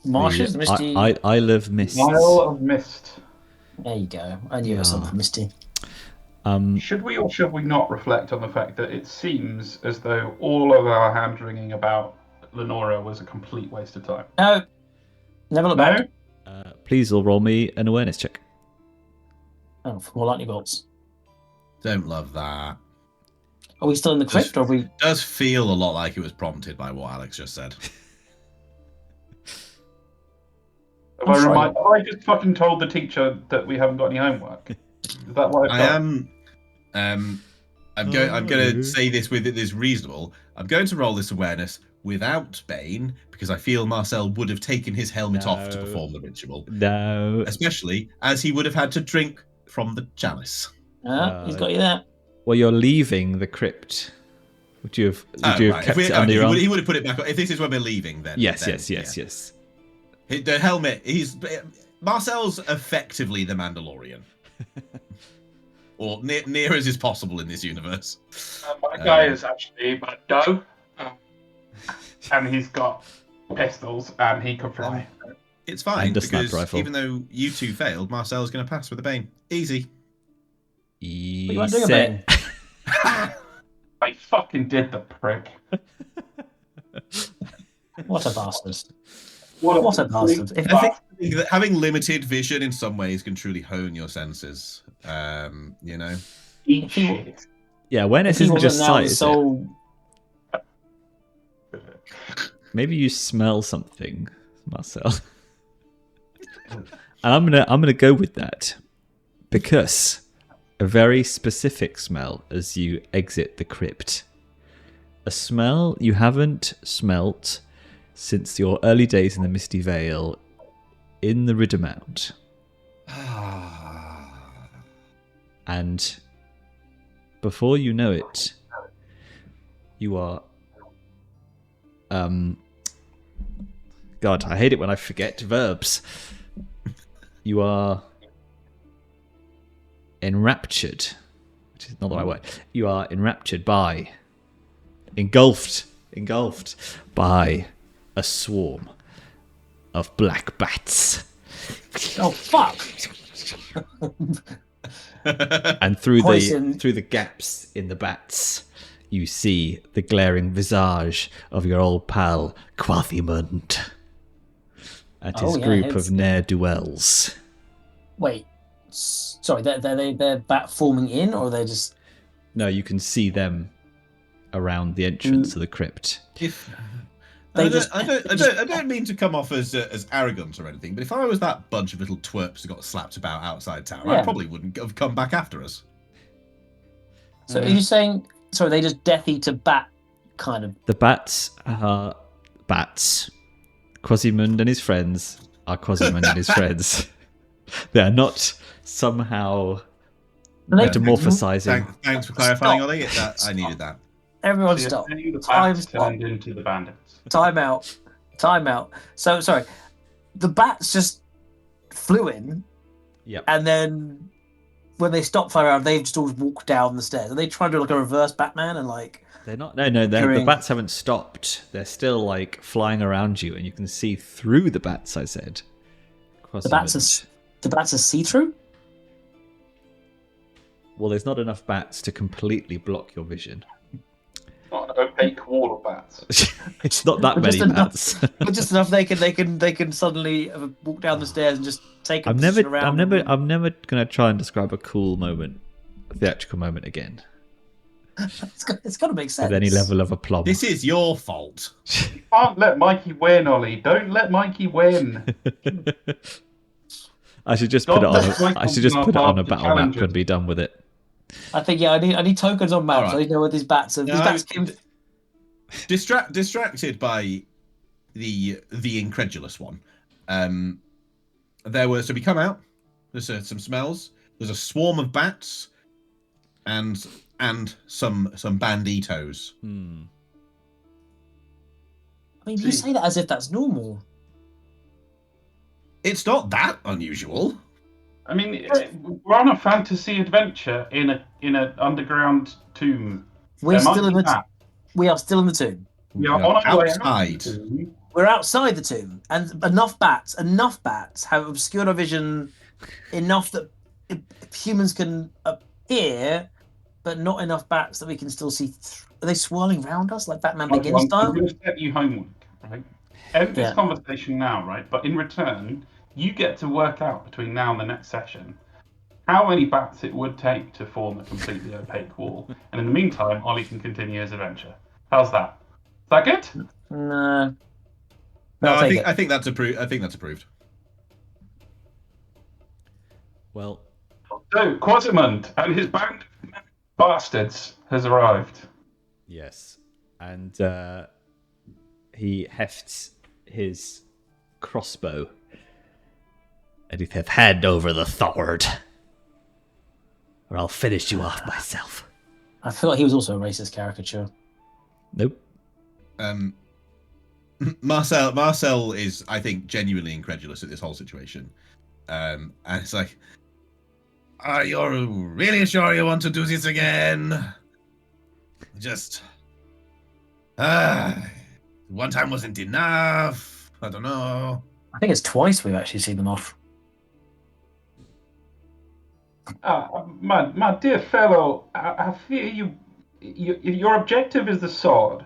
marshes. I love mists. Isle of Mist. There you go. I knew it was something misty. Should we or should we not reflect on the fact that it seems as though all of our hand-wringing about Lenora was a complete waste of time? No. Never look back. Please all roll me an awareness check. Oh, for more lightning bolts. Don't love that. Are we still in the crypt, or are we... It does feel a lot like it was prompted by what Alex just said. Have I just fucking told the teacher that we haven't got any homework? Is that what I am? I'm going to say this with it is reasonable. I'm going to roll this awareness without Bane because I feel Marcel would have taken his helmet off to perform the ritual. No, especially as he would have had to drink from the chalice. He's got you there. Well, you're leaving the crypt. Would you have kept it under your arm? He would have put it back on. If this is when we're leaving, then yes. The helmet. Marcel's effectively the Mandalorian, or near as is possible in this universe. My guy is actually Mado, and he's got pistols, and he can fly. It's fine because even though you two failed, Marcel's going to pass with a Bane. Easy. You want to do a Bane? I fucking did, the prick. What a bastard. What a bastard. I think that having limited vision in some ways can truly hone your senses. Eat shit. Yeah, awareness isn't just sight, is it? Maybe you smell something, Marcel. And I'm gonna go with that because a very specific smell as you exit the crypt. A smell you haven't smelt since your early days in the Misty Vale in the Riddermount. And before you know it, you are... God, I hate it when I forget verbs. You are enraptured, which is not the right word. You are enraptured by, engulfed by a swarm of black bats. Oh fuck! And through Hoisin. the gaps in the bats, you see the glaring visage of your old pal Quathimund and his group of ne'er-do-wells. Wait, sorry, they're bat forming in, or they're just? No, you can see them around the entrance of the crypt. I don't mean to come off as arrogant or anything, but if I was that bunch of little twerps who got slapped about outside town, I probably wouldn't have come back after us. So are you saying? Sorry, they just Death Eater bat kind of. The bats are bats. Quasimund and his friends are Quasimund and his friends. They are not somehow metamorphosizing. Thanks for clarifying, Ollie. I needed that. Everyone stop. Turned into the bandits. Time out. So, sorry. The bats just flew in. Yep. And then when they stopped flying around, they've just all walked down the stairs. Are they trying to do like a reverse Batman and like... They're not. No. The bats haven't stopped. They're still like flying around you, and you can see through the bats. I said. The bats are see-through? Well, there's not enough bats to completely block your vision. Not an opaque wall of bats. It's not that many bats. But just enough they can suddenly walk down the stairs and just take a position around. I'm never going to try and describe a cool moment, a theatrical moment again. It's got to make sense. With any level of aplomb. This is your fault. You can't let Mikey win, Ollie. Don't let Mikey win. I should just put it on a battle map and be done with it. I think I need tokens on maps. Right. I know where these bats are. These bats came... Distracted by the incredulous one. So we come out. There's some smells. There's a swarm of bats, and some banditos. I mean, you say that as if that's normal. It's not that unusual. I mean, we're on a fantasy adventure in an underground tomb. We are still in the tomb. We are on our way outside. We're outside the tomb, and enough bats have obscured our vision enough that humans can appear, but not enough bats that we can still see. Are they swirling around us like Batman Begins style? I'm going to set you homework, right? End this conversation now, right? But in return, you get to work out between now and the next session how many bats it would take to form a completely opaque wall. And in the meantime, Ollie can continue his adventure. How's that? Is that good? No. I think that's approved. Well, so Quasimund and his band of bastards has arrived. yes, and he hefts his crossbow, and he says, "Hand over the sword, or I'll finish you off myself." I feel like he was also a racist caricature. Nope. Marcel is, I think, genuinely incredulous at this whole situation. And it's like, are you really sure you want to do this again? Just, one time wasn't enough. I don't know. I think it's twice we've actually seen them off. My dear fellow, I fear your objective is the sword.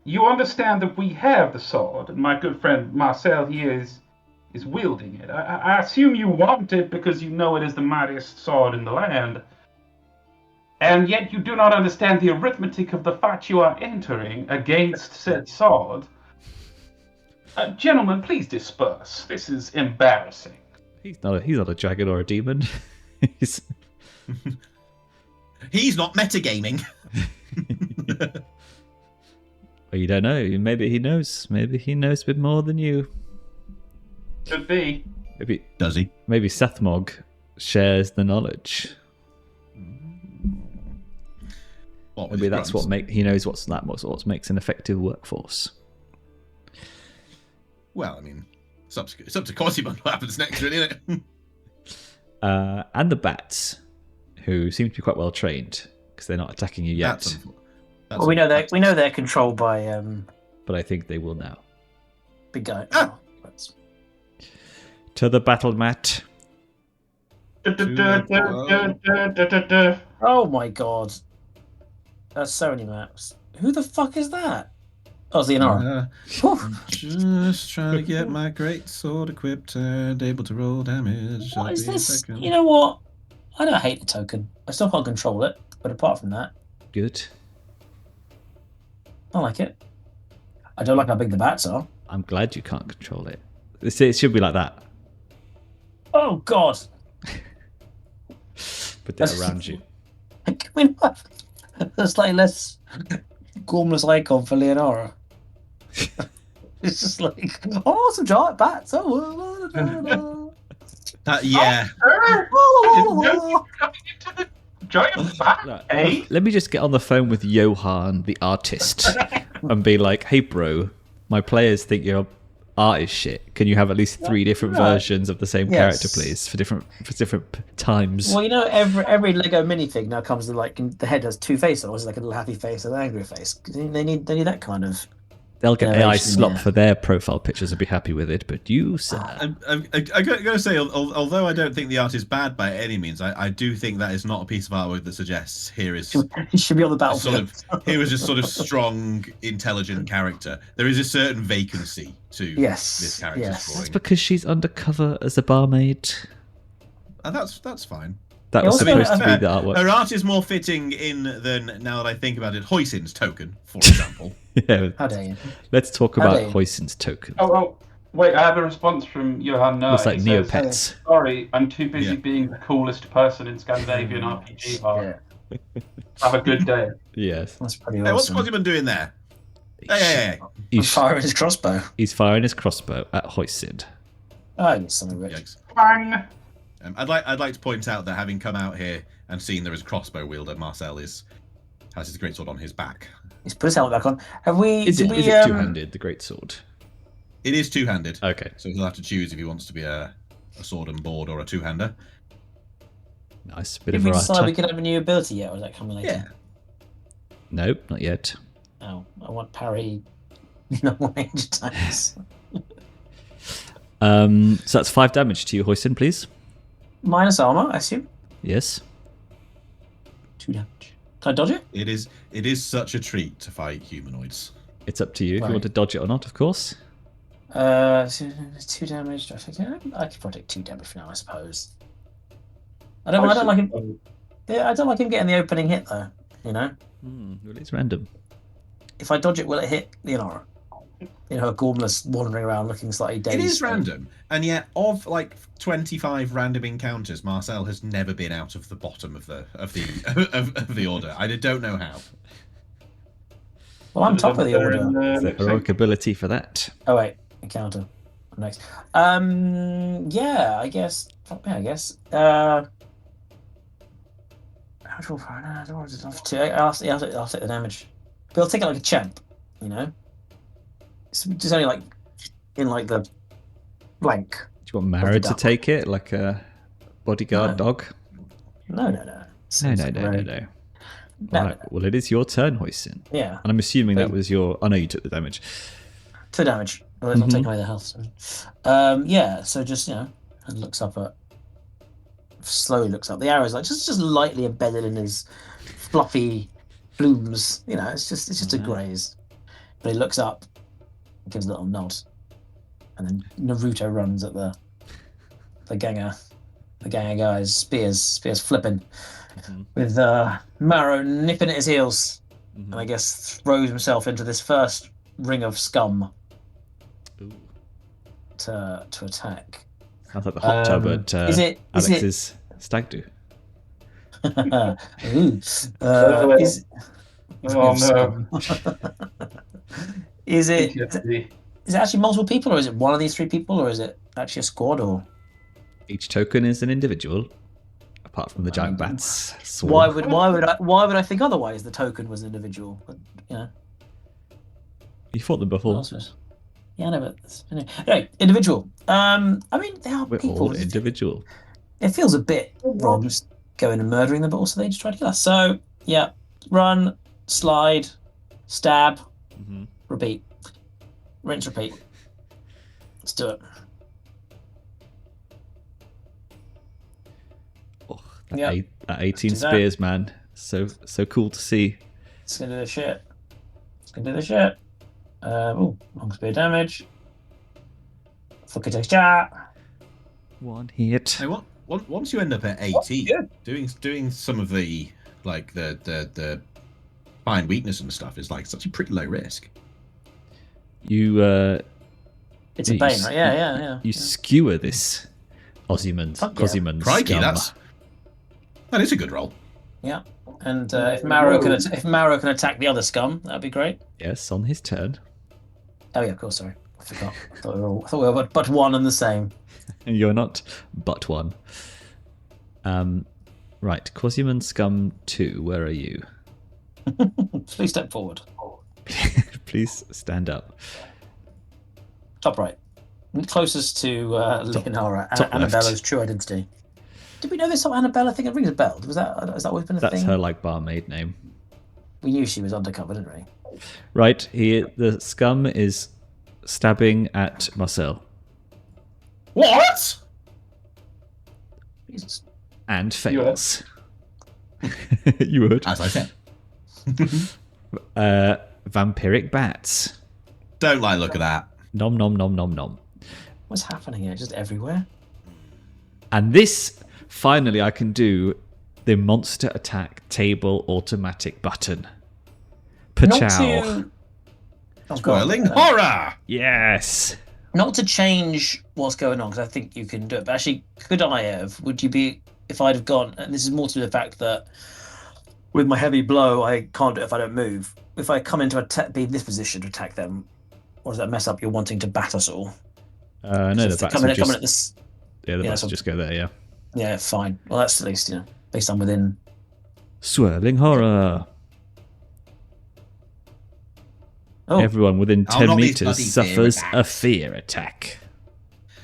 You understand that we have the sword, and my good friend Marcel here is wielding it. I assume you want it because you know it is the mightiest sword in the land. And yet you do not understand the arithmetic of the fight you are entering against said sword. Gentlemen, please disperse. This is embarrassing. He's not a dragon or a demon. He's not metagaming. Well, you don't know. Maybe he knows. Maybe he knows a bit more than you. Could be. Maybe does he? Maybe Sethmog shares the knowledge. Maybe that's he knows what makes an effective workforce. Well, I mean, it's up to Quasimund what happens next, really, isn't it? And the bats, who seem to be quite well trained because they're not attacking you yet. Well, we know they're controlled by. But I think they will now. Big guy. To the battle mat. Oh my god. That's so many maps. Who the fuck is that? Oh, it's Leonora. Just trying to get my great sword equipped and able to roll damage. What is this? You know what? I don't hate the token. I still can't control it, but apart from that, Good. I like it. I don't like how big the bats are. I'm glad you can't control it. It should be like that. Oh god. Put that around you. Can we not have a slightly less gormless icon for Leonora? It's just like, oh, some giant bats. Oh, yeah. Giant bat, eh? Let me just get on the phone with Johan, the artist, and be like, hey, bro, my players think your art is shit. Can you have at least 3 different versions of the same character, please, for different times? Well, you know, every Lego minifig now comes with like the head has 2 faces, or it's like a little happy face and an angry face. They need that kind of. They'll get AI slop for their profile pictures and be happy with it, but you, sir. I gotta say, although I don't think the art is bad by any means, I do think that is not a piece of artwork that suggests here is. He should be on the battlefield. Here is a sort of strong, intelligent character. There is a certain vacancy to this character's drawing. That's because she's undercover as a barmaid. That's fine. That was supposed to be the artwork. Her art is more fitting in than, now that I think about it, Hoisin's token, for example. Yeah. How dare you? Let's talk about Hoisin's token. Oh, wait, I have a response from Johan. Looks like Neopets. Sorry, I'm too busy being the coolest person in Scandinavian RPG art. Have a good day. Yes. That's pretty awesome. Hey, what's Quasiman doing there? Hey. He's firing his crossbow. He's firing his crossbow at Hoisin. Oh, you son of a bitch. Bang! I'd like to point out that having come out here and seen there is a crossbow wielder, Marcel has his greatsword on his back. He's put his helmet back on. Have we? Is it two-handed? The greatsword. It is two-handed. Okay. So he'll have to choose if he wants to be a sword and board or a two-hander. Nice bit Did of we variety. decide we could have a new ability yet, or is that coming later? Yeah. Nope, not yet. Oh, I want parry. No range attacks. So that's 5 damage to you, Hoisin, please. Minus armor, I assume. Yes. 2 damage. Can I dodge it? It is such a treat to fight humanoids. It's up to you if you want to dodge it or not, of course. 2 damage. I could probably take 2 damage for now, I suppose. I don't like him. Yeah, I don't like him getting the opening hit though. You know. Well, it's random. If I dodge it, will it hit Leonora? You know, a gormless wandering around looking slightly dazed. It is random, and yet of like 25 random encounters, Marcel has never been out of the bottom of the order. I don't know how. Well, I'm top of the order. Is there heroic ability for that? Oh wait, encounter. I'm next. Yeah, I guess. Yeah, I guess. Actual fire. No, I don't want to enough to. I'll take the damage. But I'll take it like a champ. You know. It's just only like in like the blank. Do you want Mallard to take it like a bodyguard dog? No. No. Right. Well, it is your turn, Hoisin. Yeah. And I'm assuming that was your. Oh no, you took the damage. 2 damage. Well, it's not taking away the health. So. Yeah. So just and looks up at. Slowly looks up. The arrow's like just lightly embedded in his fluffy plumes. You know, it's just a graze. But he looks up. Gives a little nod, and then Naruto runs at the gang of guys, spears flipping, with Marrow nipping at his heels, and I guess throws himself into this first ring of scum to attack. Sounds like the hot tub at Alex's stag do. Is it actually multiple people, or is it one of these 3 people, or is it actually a squad? Or each token is an individual, apart from the giant bats. Why would I think otherwise? The token was an individual, but you fought them before. Yeah, I know, but anyway, individual. I mean, they are We're people. all individual. It feels a bit wrong just going and murdering them, but also they just try to kill us. So yeah, run, slide, stab. Repeat. Rinse, repeat. Let's do it. Yeah. 18 spears, man. So cool to see. It's gonna do the shit. Long spear damage. Fuck it, takes One hit. Hey, once you end up at 18, doing some of the the fine weakness and stuff is like such a pretty low risk. You it's a bane, right? Yeah. You skewer this Ozymandias Crikey, scum. that is a good roll. Yeah. And if Marrow can attack the other scum, that'd be great. Yes, on his turn. Oh yeah, of course. Sorry, I forgot. I thought we were but one and the same. You're not but one. Right, Quasiman Scum 2, where are you? Please step forward. Please stand up. Top right. Closest to Leonora, Annabella's true identity. Did we know this Annabella thing? It rings a bell. Has that always been a thing? That's her barmaid name. We knew she was undercover, didn't we? Right, the scum is stabbing at Marcel. What? Jesus. And fails. You would. As I said. Vampiric bats. Don't like look at that. Nom nom nom nom nom. What's happening here? Just everywhere? And this, finally, I can do the monster attack table automatic button. Pachow. Swirling horror! Yes! Not to change what's going on, because I think you can do it, but actually, could I have? Would you be, if I'd have gone, and this is more to do with the fact that with my heavy blow, I can't do it if I don't move. If I come into be in this position to attack them, or does that mess up? You're wanting to bat us all? No, the bats coming just... at this. Yeah, the bats just go there, yeah. Yeah, fine. Well, that's at least, at least I'm within. Swirling horror. Oh. Everyone within 10 meters suffers a fear attack.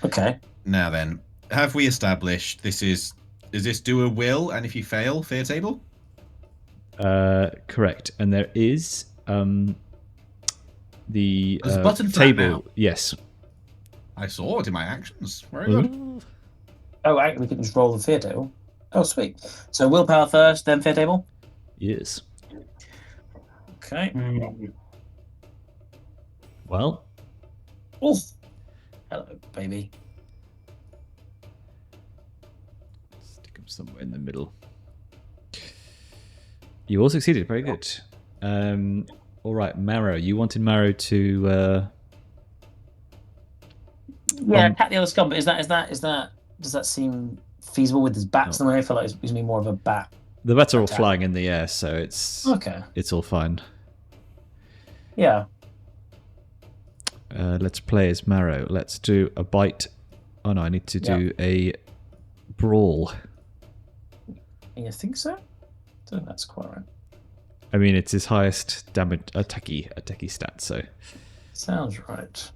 Okay. Now then, have we established does this do a will, and if you fail, fear table? Correct. And there is the button table. Now. Yes. I saw it in my actions. Very good. Oh, we can just roll the fear table. Oh, sweet. So willpower first, then fear table? Yes. Okay. Well. Oh. Hello, baby. Stick them somewhere in the middle. You all succeeded. Very good. All right, Marrow. You wanted Marrow to... attack the other scum, but is that does that seem feasible with his bats in the way? I feel like it's going to be more of a bat. The bats are all flying in the air, so it's all fine. Yeah. Let's play as Marrow. Let's do a bite. Oh no, I need to do a brawl. You think so? I don't think that's quite right. I mean, it's his highest damage attacky stat, so. Sounds right.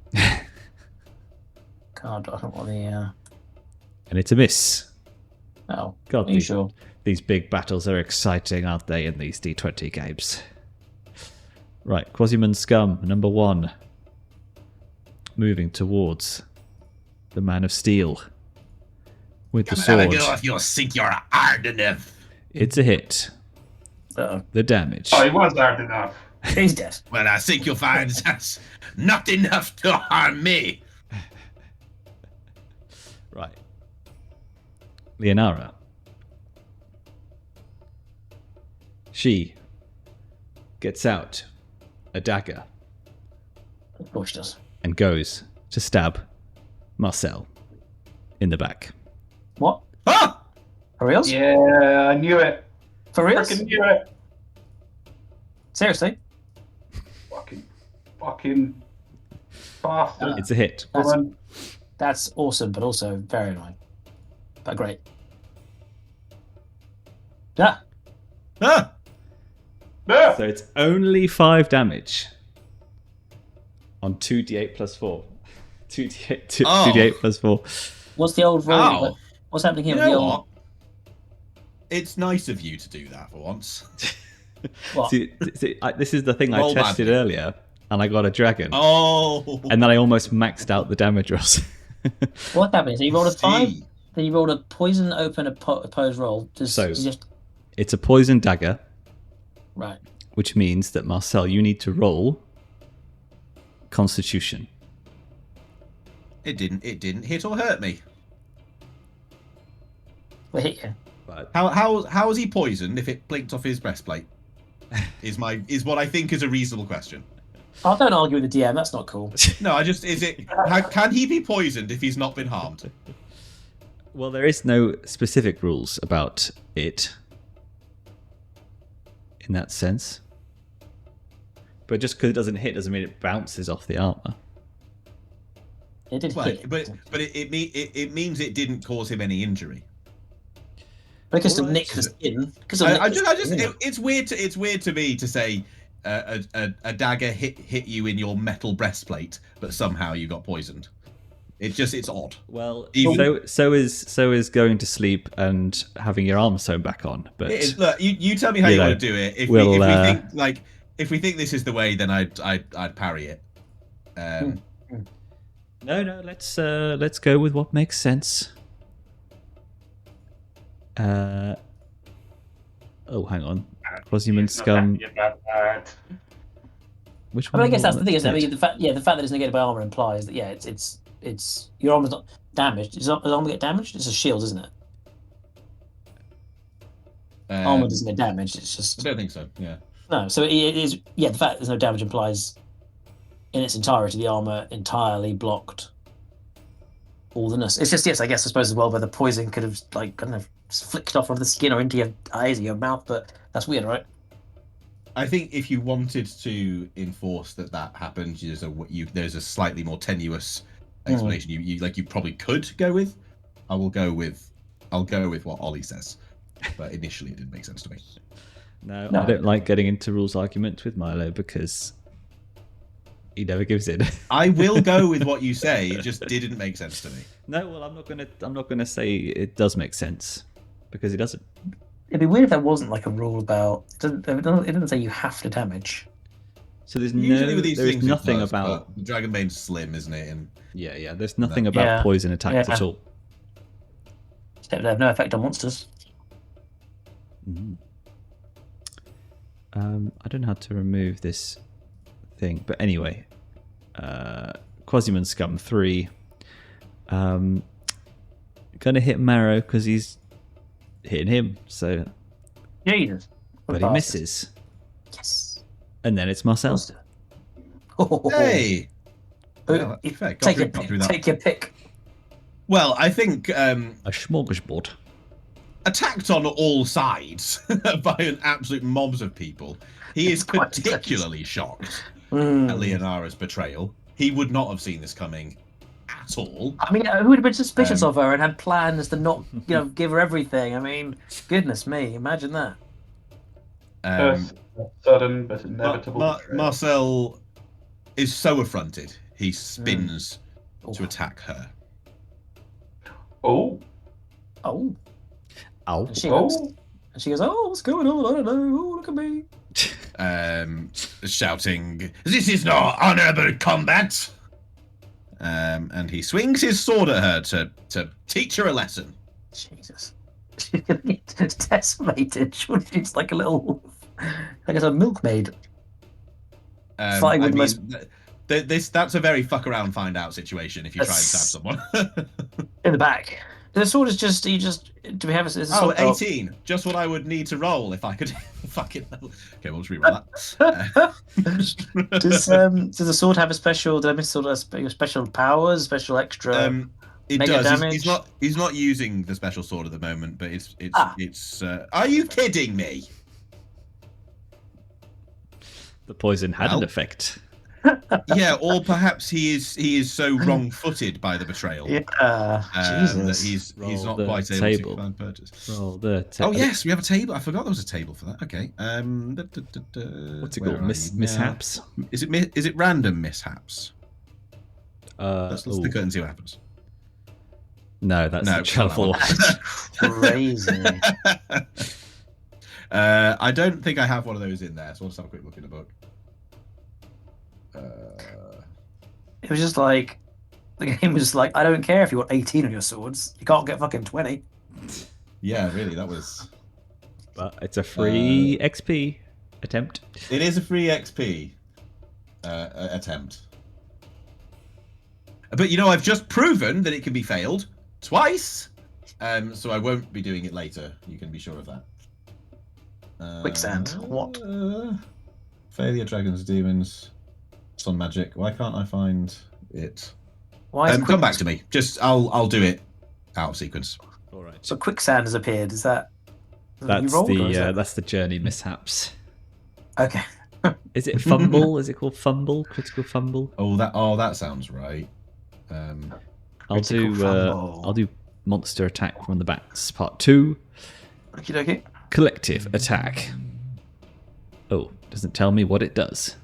God, I don't want the. And it's a miss. Oh, God, are you sure? These big battles are exciting, aren't they, in these D20 games? Right, Quasiman Scum, number 1. Moving towards the Man of Steel. With the sword. Have a go if you think you're hard enough. It's a hit. Uh-oh. The damage. Oh, he was hard enough. He's dead. Well, I think you'll find that's not enough to harm me. Right. Leonara. She gets out a dagger Of course she does. and goes to stab Marcel in the back. What? Ah! For reals? Yeah, I knew it. For reals? Freaking knew it. Seriously? Fucking bastard. It's a hit. That's awesome, but also very annoying. But great. Yeah. Ah! Yeah. So it's only 5 damage on 2d8 plus 4. 2d8 plus 4. What's the old rule? Ow. What's happening here You with the know old... what? It's nice of you to do that for once. What? See, this is the thing I Roll tested badly. earlier, and I got a dragon. Oh! And then I almost maxed out the damage rolls. What happened? So you rolled a 5? Gee. Then you rolled a poison open opposed roll. It's a poison dagger. Right. Which means that, Marcel, you need to roll Constitution. It didn't hit or hurt me. Well, hit you. But How is he poisoned if it blinked off his breastplate? Is what I think is a reasonable question. I don't argue with the DM. That's not cool. No, can he be poisoned if he's not been harmed? Well, there is no specific rules about it in that sense. But just because it doesn't hit doesn't mean it bounces off the armor. It did hit. But it means it didn't cause him any injury. Because of nick the skin. It's weird to me to say a dagger hit you in your metal breastplate, but somehow you got poisoned. It's odd. Well, so is going to sleep and having your arm sewn back on. But look, you tell me how you want to do it. If we think this is the way, then I'd parry it. No, let's go with what makes sense. Hang on. Quasiman scum. Which one? I guess that's the thing, isn't it? I mean, the fact that it's negated by armor implies that it's your armor's not damaged. Does armor get damaged? It's a shield, isn't it? Armor doesn't get damaged. It's just. I don't think so. Yeah. No, so it is. Yeah, the fact that there's no damage implies, in its entirety, the armor entirely blocked all the ness. It's just I suppose as well, where the poison could have flicked off of the skin or into your eyes or your mouth, but that's weird, right? I think if you wanted to enforce that happened, there's a slightly more tenuous explanation. You probably could go with. I'll go with what Olly says, but initially it didn't make sense to me. No, I don't like getting into rules arguments with Milo because he never gives in. I will go with what you say. It just didn't make sense to me. No, well, I'm not gonna say it does make sense because it doesn't. It'd be weird if there wasn't a rule about. It doesn't say you have to damage. So there's nothing about the Dragonbane's slim, isn't it? And yeah, there's nothing about poison attacks at all. They have no effect on monsters. Mm. I don't know how to remove this thing, but anyway, Quasiman Scum 3. Gonna hit Marrow because he's hitting him. So, Jesus, but he misses. Yes, and then it's Marcel. Hey, take your pick. Well, I think a smorgasbord. Attacked on all sides by an absolute mobs of people. He is particularly shocked at Leonara's betrayal. He would not have seen this coming at all. I mean, who would have been suspicious of her and had plans to not, give her everything? I mean, goodness me, imagine that. Sudden but inevitable. Marcel is so affronted, he spins to attack her. Oh. And she goes, oh, what's going on? I don't know. Oh, look at me. Shouting, "This is not honorable combat!" And he swings his sword at her to teach her a lesson. Jesus. She's going to get decimated. She's like a little, a milkmaid. That's a very fuck around find out situation if you try and stab someone. In the back. The sword is just, do we have a sword? 18. Just what I would need to roll if I could fucking. Okay, we'll just reroll that. Does the sword have a special, did I miss special powers, special extra? It mega does. Damage? He's not using the special sword at the moment, but it's. Are you kidding me? The poison had an effect. Yeah, or perhaps he is so wrong-footed by the betrayal. Yeah, Jesus. That he's not quite able to find purchase. Roll the oh yes, we have a table. I forgot there was a table for that. Okay. What's it called? Mishaps. Is it random mishaps? Let's look at it and see what happens. No, that's the travel. Crazy. I don't think I have one of those in there, so I'll just have a quick look in the book. It was just like The game was like, I don't care if you want 18 on your swords. You can't get fucking 20. Yeah, really, that was... But it's a free XP attempt. It is a free XP attempt. But, I've just proven that it can be failed twice. So I won't be doing it later. You can be sure of that. Quicksand. What? Failure, dragons, demons, sun magic. Why can't I find it? Why? Come back to me. Just I'll do it out of sequence. All right. So quicksand has appeared. Is that? That's that's the journey mishaps. Okay. Is it fumble? Is it called fumble? Critical fumble? Oh, that sounds right. I'll do monster attack from the bats. Part 2. Okie dokie. Collective attack. Oh, doesn't tell me what it does.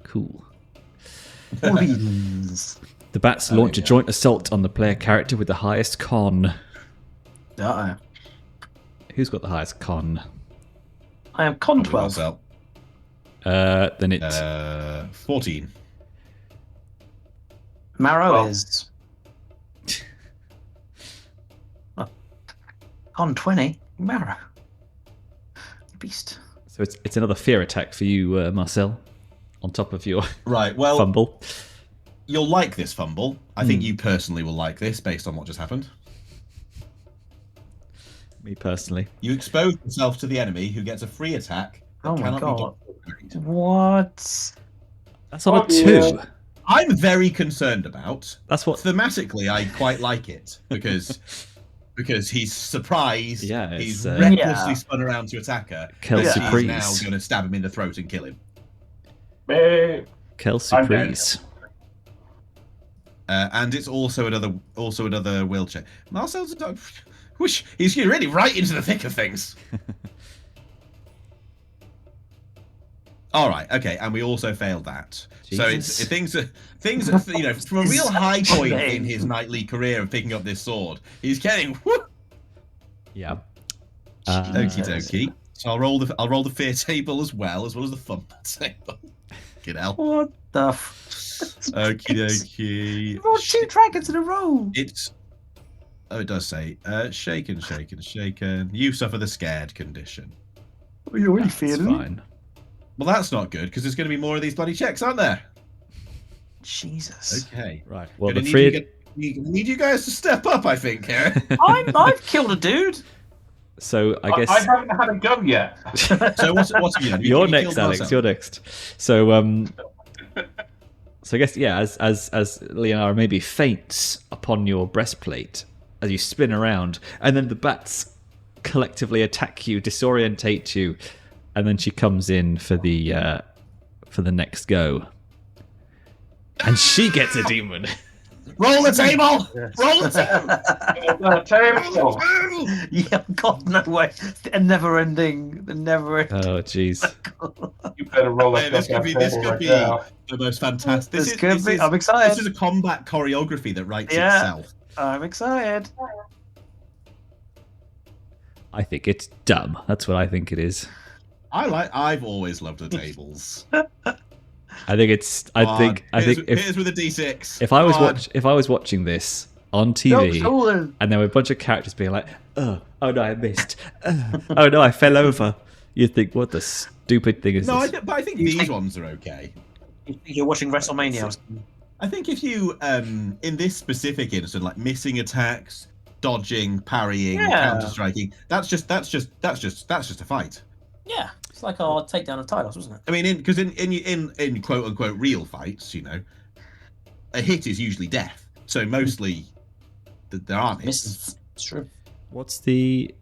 Cool. Orleans. The bats launch a joint assault on the player character with the highest con. Uh-oh. Who's got the highest con? I am con 12. Then it's 14. Marrow is con 20. Marrow. Beast. so it's another fear attack for you, Marcel. On top of your fumble. You'll like this fumble. I think you personally will like this based on what just happened. Me personally. You expose yourself to the enemy who gets a free attack. Oh my cannot god. be What? That's on a 2. I'm very concerned about. That's what. Thematically, I quite like it because he's surprised. Yeah, he's it's, recklessly spun around to attack her. Kelsey He's Priest. now going to stab him in the throat and kill him. Kelsey I'm Priest. And it's also another wheelchair. Marcel's a dog. Whoosh, he's really right into the thick of things. All right, okay, and we also failed that. Jesus. So things from a real high point in his knightly career of picking up this sword, he's getting. Whoo! Yeah. Okie dokie. So I'll roll the fear table as well as the fun table. Get out. What the? Okie dokie. You rolled 2 dragons in a row. Oh, it does say, shaken. You suffer the scared condition. Oh, you're really It's feeling it. fine. Well, that's not good because there's going to be more of these bloody checks, aren't there? Jesus. Okay. Right. Well, Gonna the free. need you guys to step up, I think, here. I've killed a dude. So I guess I haven't had a go yet. So what's you you're next, Alex. Marcel? You're next. So so I guess as Leonara maybe faints upon your breastplate as you spin around, and then the bats collectively attack you, disorientate you, and then she comes in for the next go, and she gets a demon. Roll the table! Roll the table! Yeah, God, no way. The never ending. Oh, jeez. You better roll that. This could be the most fantastic. This I'm excited. This is a combat choreography that writes Yeah. itself. I'm excited. I think it's dumb. That's what I think it is. I've always loved the tables. I think it's. I think here's with a D6. if I was watching this on TV and there were a bunch of characters being like, oh no, I missed. Oh no, I fell over. You'd think, what the stupid thing is this? But I think these ones are okay. You're watching WrestleMania. I think if you, in this specific instance, like missing attacks, dodging, parrying, counter striking, that's just a fight. Yeah, it's like our takedown of titles, wasn't it? I mean, because in quote unquote real fights, a hit is usually death. So mostly there aren't hits. It's true. What's the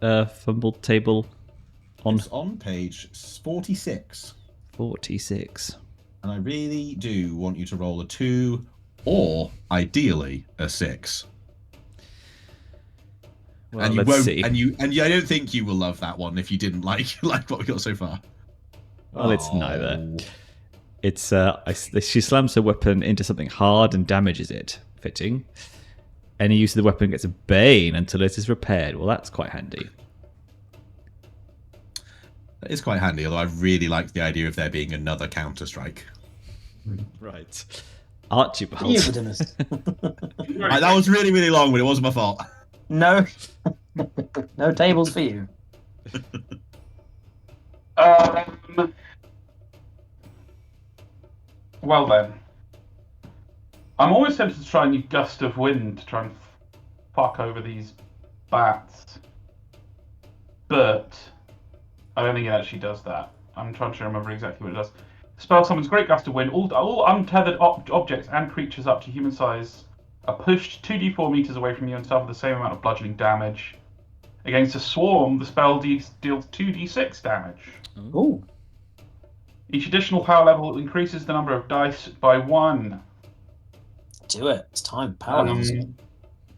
fumble table on? It's on page 46. 46. And I really do want you to roll a 2 or ideally a 6. Well, And you let's won't, see. and I don't think you will love that one if you didn't like what we got so far. Well, it's neither. It's she slams her weapon into something hard and damages it. Fitting. Any use of the weapon gets a bane until it is repaired. Well, that's quite handy. That is quite handy, although I really like the idea of there being another counter strike. Right. Archibald. You would have That was really, really long, but it wasn't my fault. No. No tables for you. Well then. I'm always tempted to try and use gust of wind to try and fuck over these bats. But I don't think it actually does that. I'm trying to remember exactly what it does. Spell summons great gust of wind. All untethered objects and creatures up to human size are pushed 2d4 meters away from you and suffer the same amount of bludgeoning damage. Against a swarm, the spell deals 2d6 damage. Ooh. Each additional power level increases the number of dice by 1. Do it. It's time. Power levels.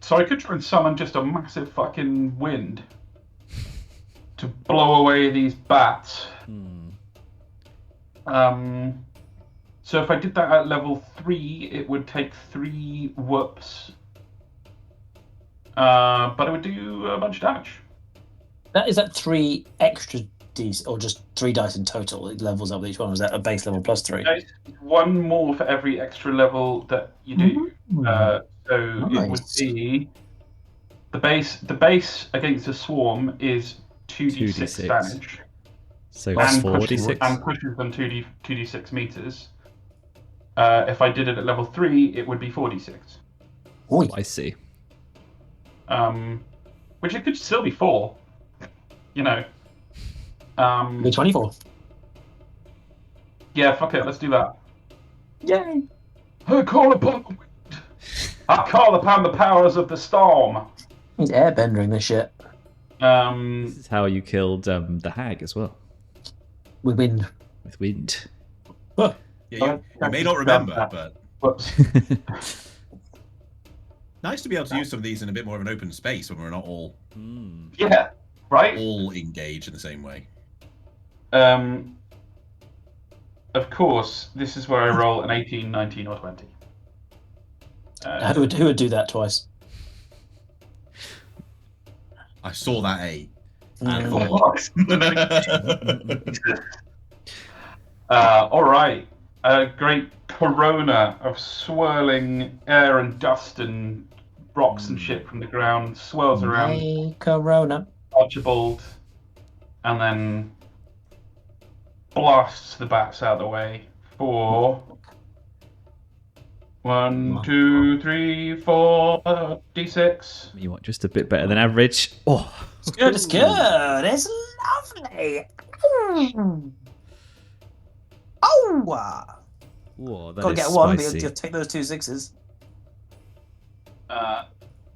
So I could try and summon just a massive fucking wind to blow away these bats. So if I did that at level 3, it would take 3 whoops. But it would do a bunch of damage. Is that 3 extra dice, or just 3 dice in total? It levels up with each one. Was that a base level plus 3? It's 1 more for every extra level that you do. So it would be the base against a swarm is 2d6 damage. So 4d6? And pushes them 2d6 meters. If I did it at level 3, it would be 4d6. Oh, I see. Which it could still be 4. You know. Be 24. Yeah, fuck it, let's do that. Yay! I call upon the wind. I call upon the powers of the storm. He's airbendering this shit. This is how you killed the hag as well. With wind. With wind. Yeah, you may not remember, but Whoops. nice to be able to use some of these in a bit more of an open space when we're not all Yeah, right? all engaged in the same way. Of course, this is where I roll an 18, 19, or 20. Who would do that twice? I saw that 8. All right. A great corona of swirling air and dust and rocks and shit from the ground swirls around Hey, Corona. Archibald, and then blasts the bats out of the way for 1, 2, 3, 4, d6. You want just a bit better than average. Oh, It's good, it's good. It's lovely. Oh! whoa, that Gotta is get one, but spicy. you'll take those 2 6s.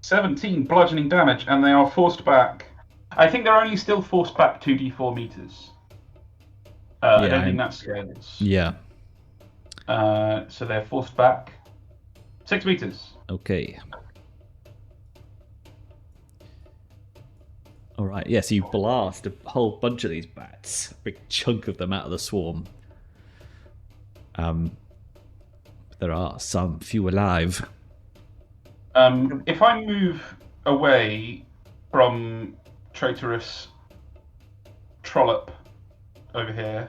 17 bludgeoning damage, and they are forced back. I think they're only still forced back 2d4 meters. I don't think that scales. Yeah. So they're forced back 6 meters. Okay. All right. Yeah. So you blast a whole bunch of these bats, a big chunk of them out of the swarm. There are some few alive. If I move away from traitorous Trollop over here,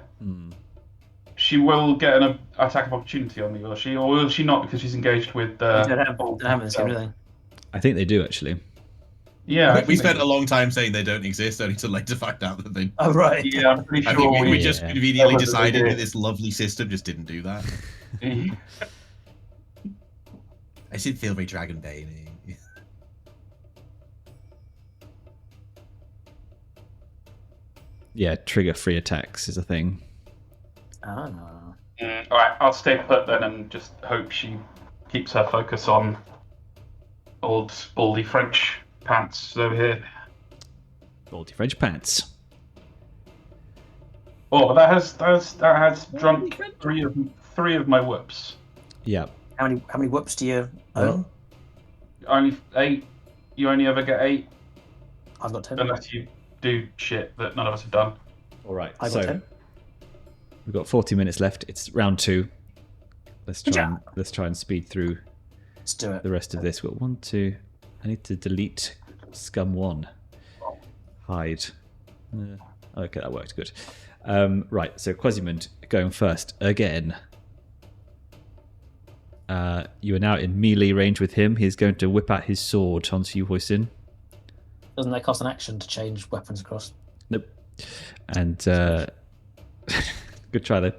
she will get an attack of opportunity on me, will she? Or will she not, because she's engaged with... Don't have this game, do they? I think they do actually. Yeah. We spent a long time saying they don't exist, only to later find out that they... Oh, right. Yeah, I'm pretty I sure think we Yeah. just conveniently That decided they that do. this lovely system just didn't do that. I didn't feel very Dragonbane. Yeah, trigger-free attacks is a thing. Ah. Alright, I'll stay put then and just hope she keeps her focus on old baldy French pants over here. Baldy French pants. Oh, but that has drunk three of my whoops. Yeah. How many whoops do you own? Only 8. You only ever get 8 I've got 10. unless you do shit that none of us have done. All right. I've So got 10. we've got 40 minutes left. It's round 2. Let's try and speed through Let's do it. the rest of this. We've got 1, 2. I need to delete scum 1. Hide. Okay, that worked. Good. Right. So Quasimond going first again. You are now in melee range with him. He's going to whip out his sword onto you, Hoisin. Doesn't that cost an action to change weapons across? Nope. And good try though.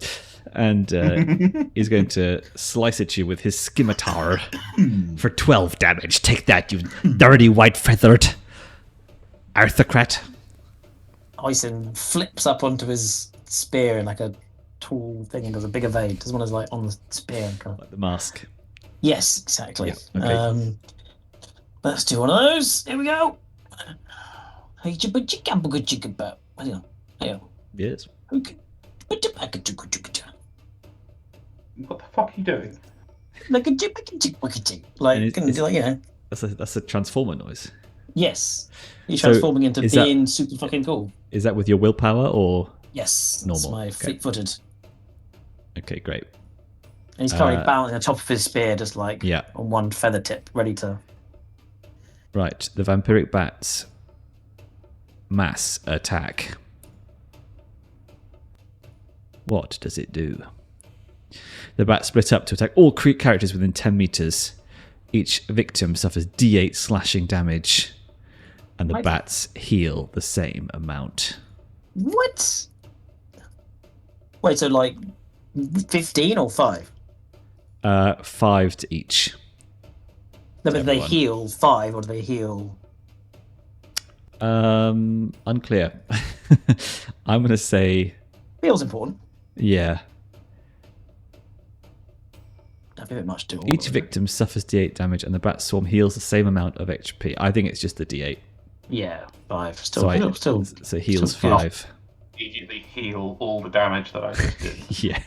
And he's going to slice at you with his scimitar for 12 damage. Take that, you dirty white-feathered aristocrat. Hoisin flips up onto his spear in like a tall thing and does a big evade. Does one is like on the spear and kind of... Like the mask. Yes, exactly. Yeah, okay. Let's do one of those. Here we go. Yes. What the fuck are you doing? Like That's a transformer noise. Yes. You're transforming into being super fucking cool. Is that with your willpower or yes, normal? It's my fleet-footed. Okay, great. And he's currently balancing on top of his spear, just like on one feather tip, ready to... Right, the vampiric bat's mass attack. What does it do? The bat split up to attack all characters within 10 meters. Each victim suffers D8 slashing damage, and the bats heal the same amount. What? Wait, so like 15 or 5? 5 to each. No, but they heal 5 or do they heal? Unclear. I'm going to say... Heal's important. Yeah. That'd be a bit much to Each victim suffers D8 damage and the bat swarm heals the same amount of HP. I think it's just the D8. Yeah, 5. So heals 5. Immediately heal all the damage that I just did. Yeah,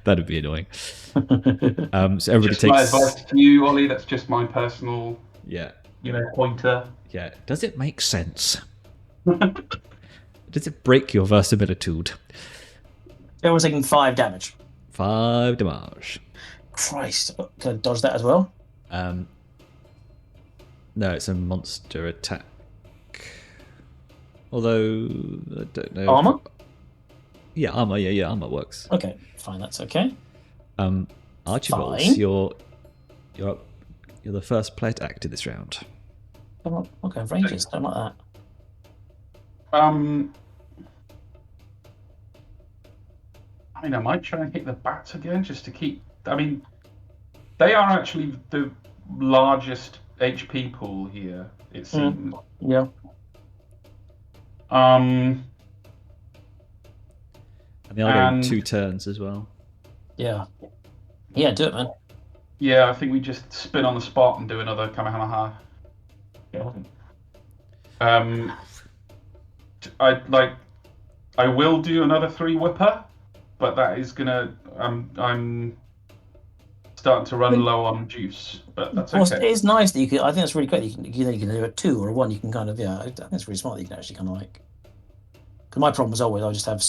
that'd be annoying. So everybody just takes... my advice to you, Ollie. That's just my personal, pointer. Yeah. Does it make sense? Does it break your verisimilitude? Everyone's taking 5 damage. 5 damage. Christ, can I dodge that as well? No, it's a monster attack. Although I don't know. Armor? Yeah, armor. Yeah, armor works. Okay, fine, that's okay. Archibald, Fine. you're the first player to act in this round. I'm not going for ages. Don't like that. I mean, I might try and hit the bats again just to keep. I mean, they are actually the largest HP pool here. It seems. Yeah. And they are getting 2 turns as well. Yeah. Yeah, do it, man. Yeah, I think we just spin on the spot and do another Kamehameha. Yeah. I will do another 3 whipper, but that is gonna. I'm starting to run low on juice, but that's okay. Well, it's nice that you can. I think that's really great. You can do a 2 or a 1. You can kind of I think it's really smart that you can actually kind of like. Because my problem was always I just have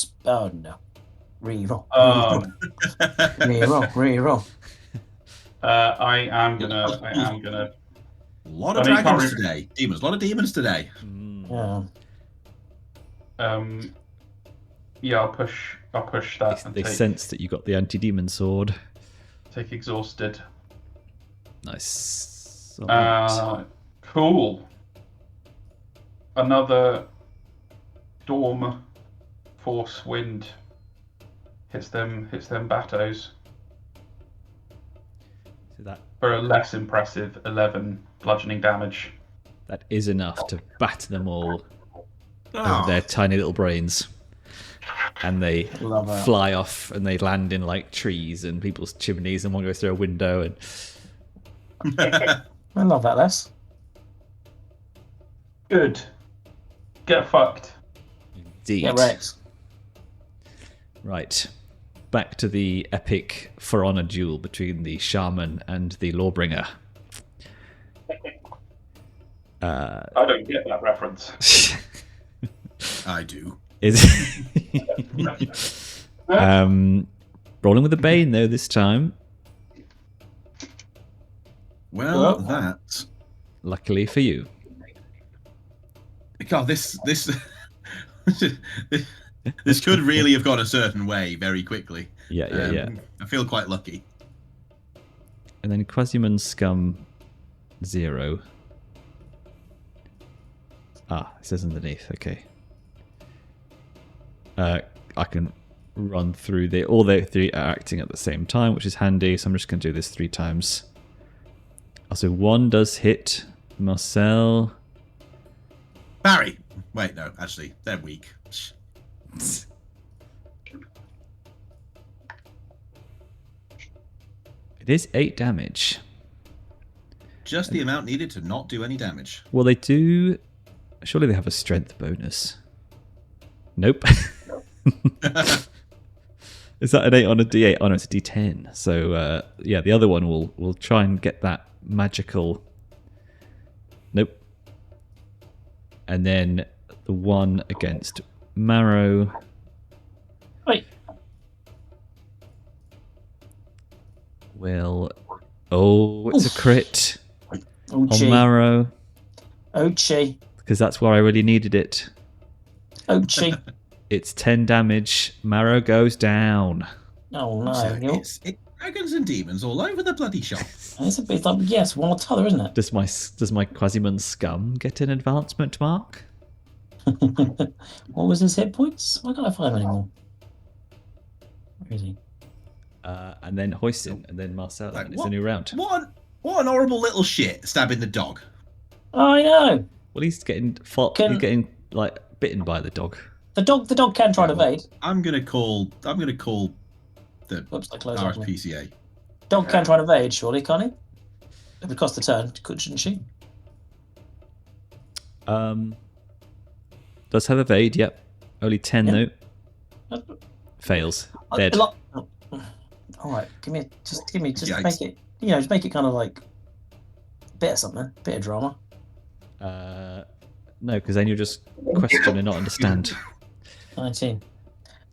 reroll. Reroll. I am gonna. A lot of dragons today. Demons. A lot of demons today. Yeah. Yeah, I'll push that. They sense that you got the anti-demon sword. Take exhausted. Nice. Cool. Another storm force wind hits them battos. So that for a less impressive 11 bludgeoning damage. That is enough to batter them all over their tiny little brains. And they fly off and they land in like trees and people's chimneys and one goes through a window and I love that, Les. Good. Get fucked. Indeed. Get wrecked. Right. Back to the epic For Honor duel between the shaman and the lawbringer. I don't get that reference. I do. Rolling with a Bane though this time. Well, that. Luckily for you. God, this could really have gone a certain way very quickly. Yeah. I feel quite lucky. And then Quasiman Scum 0. Ah, it says underneath. Okay. I can run through all the 3 are acting at the same time, which is handy. So I'm just going to do this 3 times. Also, 1 does hit Marcel. Barry. Wait, no, actually, they're weak. It is 8 damage. Just the amount needed to not do any damage. Well, they do. Surely they have a strength bonus. Nope. Is that an 8 on a D8? Oh no, it's a D10. So yeah, the other one will try and get that magical. Nope. And then the one against Marrow. Wait. Will. Oh, it's a crit on Ouchie. Marrow. Ouchie. Because that's where I really needed it. Ouchie. It's 10 damage. Marrow goes down. Oh no. So it's dragons and demons all over the bloody shop. It's a bit like, yes, one or t'other, isn't it? Does my Quasiman Scum get an advancement mark? What was his hit points? Why can't I find him anymore? Where is he? And then Hoisin, and then Marcel. Like, and it's a new round. What an horrible little shit stabbing the dog. Oh, I know. Well, he's getting he's getting like bitten by the dog. The dog can try to evade. I'm gonna call the Oops, I closed off me. RSPCA. Dog can try to evade, surely, can't he? It would cost a turn, shouldn't she? Does have evade? Yep. Only 10 Yeah. though. Fails. Dead. All right, just make it. Just make it kind of like a bit of something, a bit of drama. No, because then you'll just question and not understand. 19.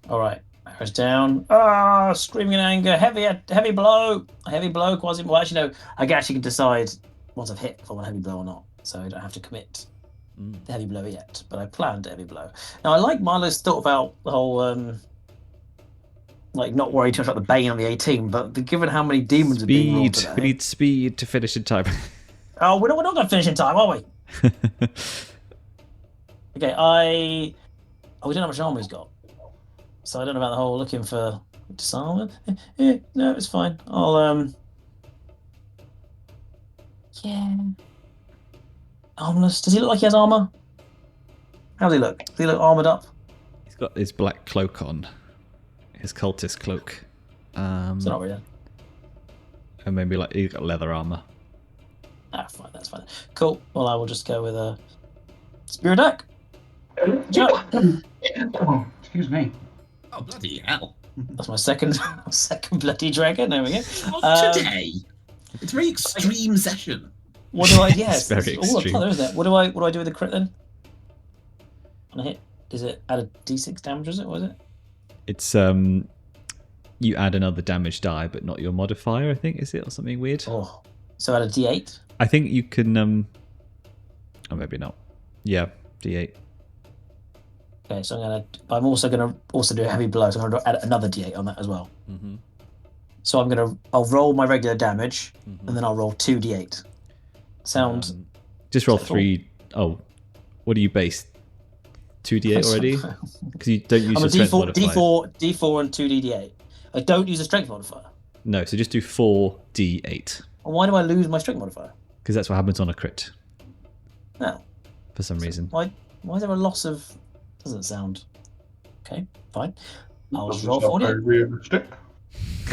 All right, arrows down. Ah, screaming in anger. Heavy blow. A heavy blow. Quasi. Well, actually, no. I actually can decide once I've hit if I want a heavy blow or not, so I don't have to commit the heavy blow yet. But I planned a heavy blow. Now I like Milo's thought about the whole like not worry too much about the Bane on the 18, but given how many demons are being rolled today, we need speed to finish in time. Oh, we're not going to finish in time, are we? Okay, we don't know how much armor he's got, so I don't know about the whole looking for disarmor. No, it's fine. I'll yeah. Armless. Does he look like he has armor? How does he look? Does he look armored up? He's got his black cloak on. His cultist cloak. It's not really. And maybe like he's got leather armor. Ah, fine. That's fine. Cool. Well, I will just go with a spear attack. Oh, excuse me. Oh bloody hell! That's my second bloody dragon. There we go. Not today. It's a very extreme session. What do I? Yes, very it's all extreme. up, isn't it? What do I do with the crit then? On a hit, is it add a d6 damage? Is it? Was it? It's you add another damage die, but not your modifier. I think is it or something weird. Oh, so add a d8. I think you can. Oh, maybe not. Yeah, d8. Okay, so I'm also gonna do a heavy blow. So I'm gonna add another d8 on that as well. Mm-hmm. So I'll roll my regular damage, and then I'll roll 2d8. Sound? Just roll 3. Oh, what do you base? 2d8 already? Because you don't use I'm your a strength modifier. D4 and 2d8. I don't use a strength modifier. No, so just do 4d8. Well, why do I lose my strength modifier? Because that's what happens on a crit. No. For some reason. Why is there a loss of? Doesn't sound. Okay, fine. I'll just roll 40. Realistic.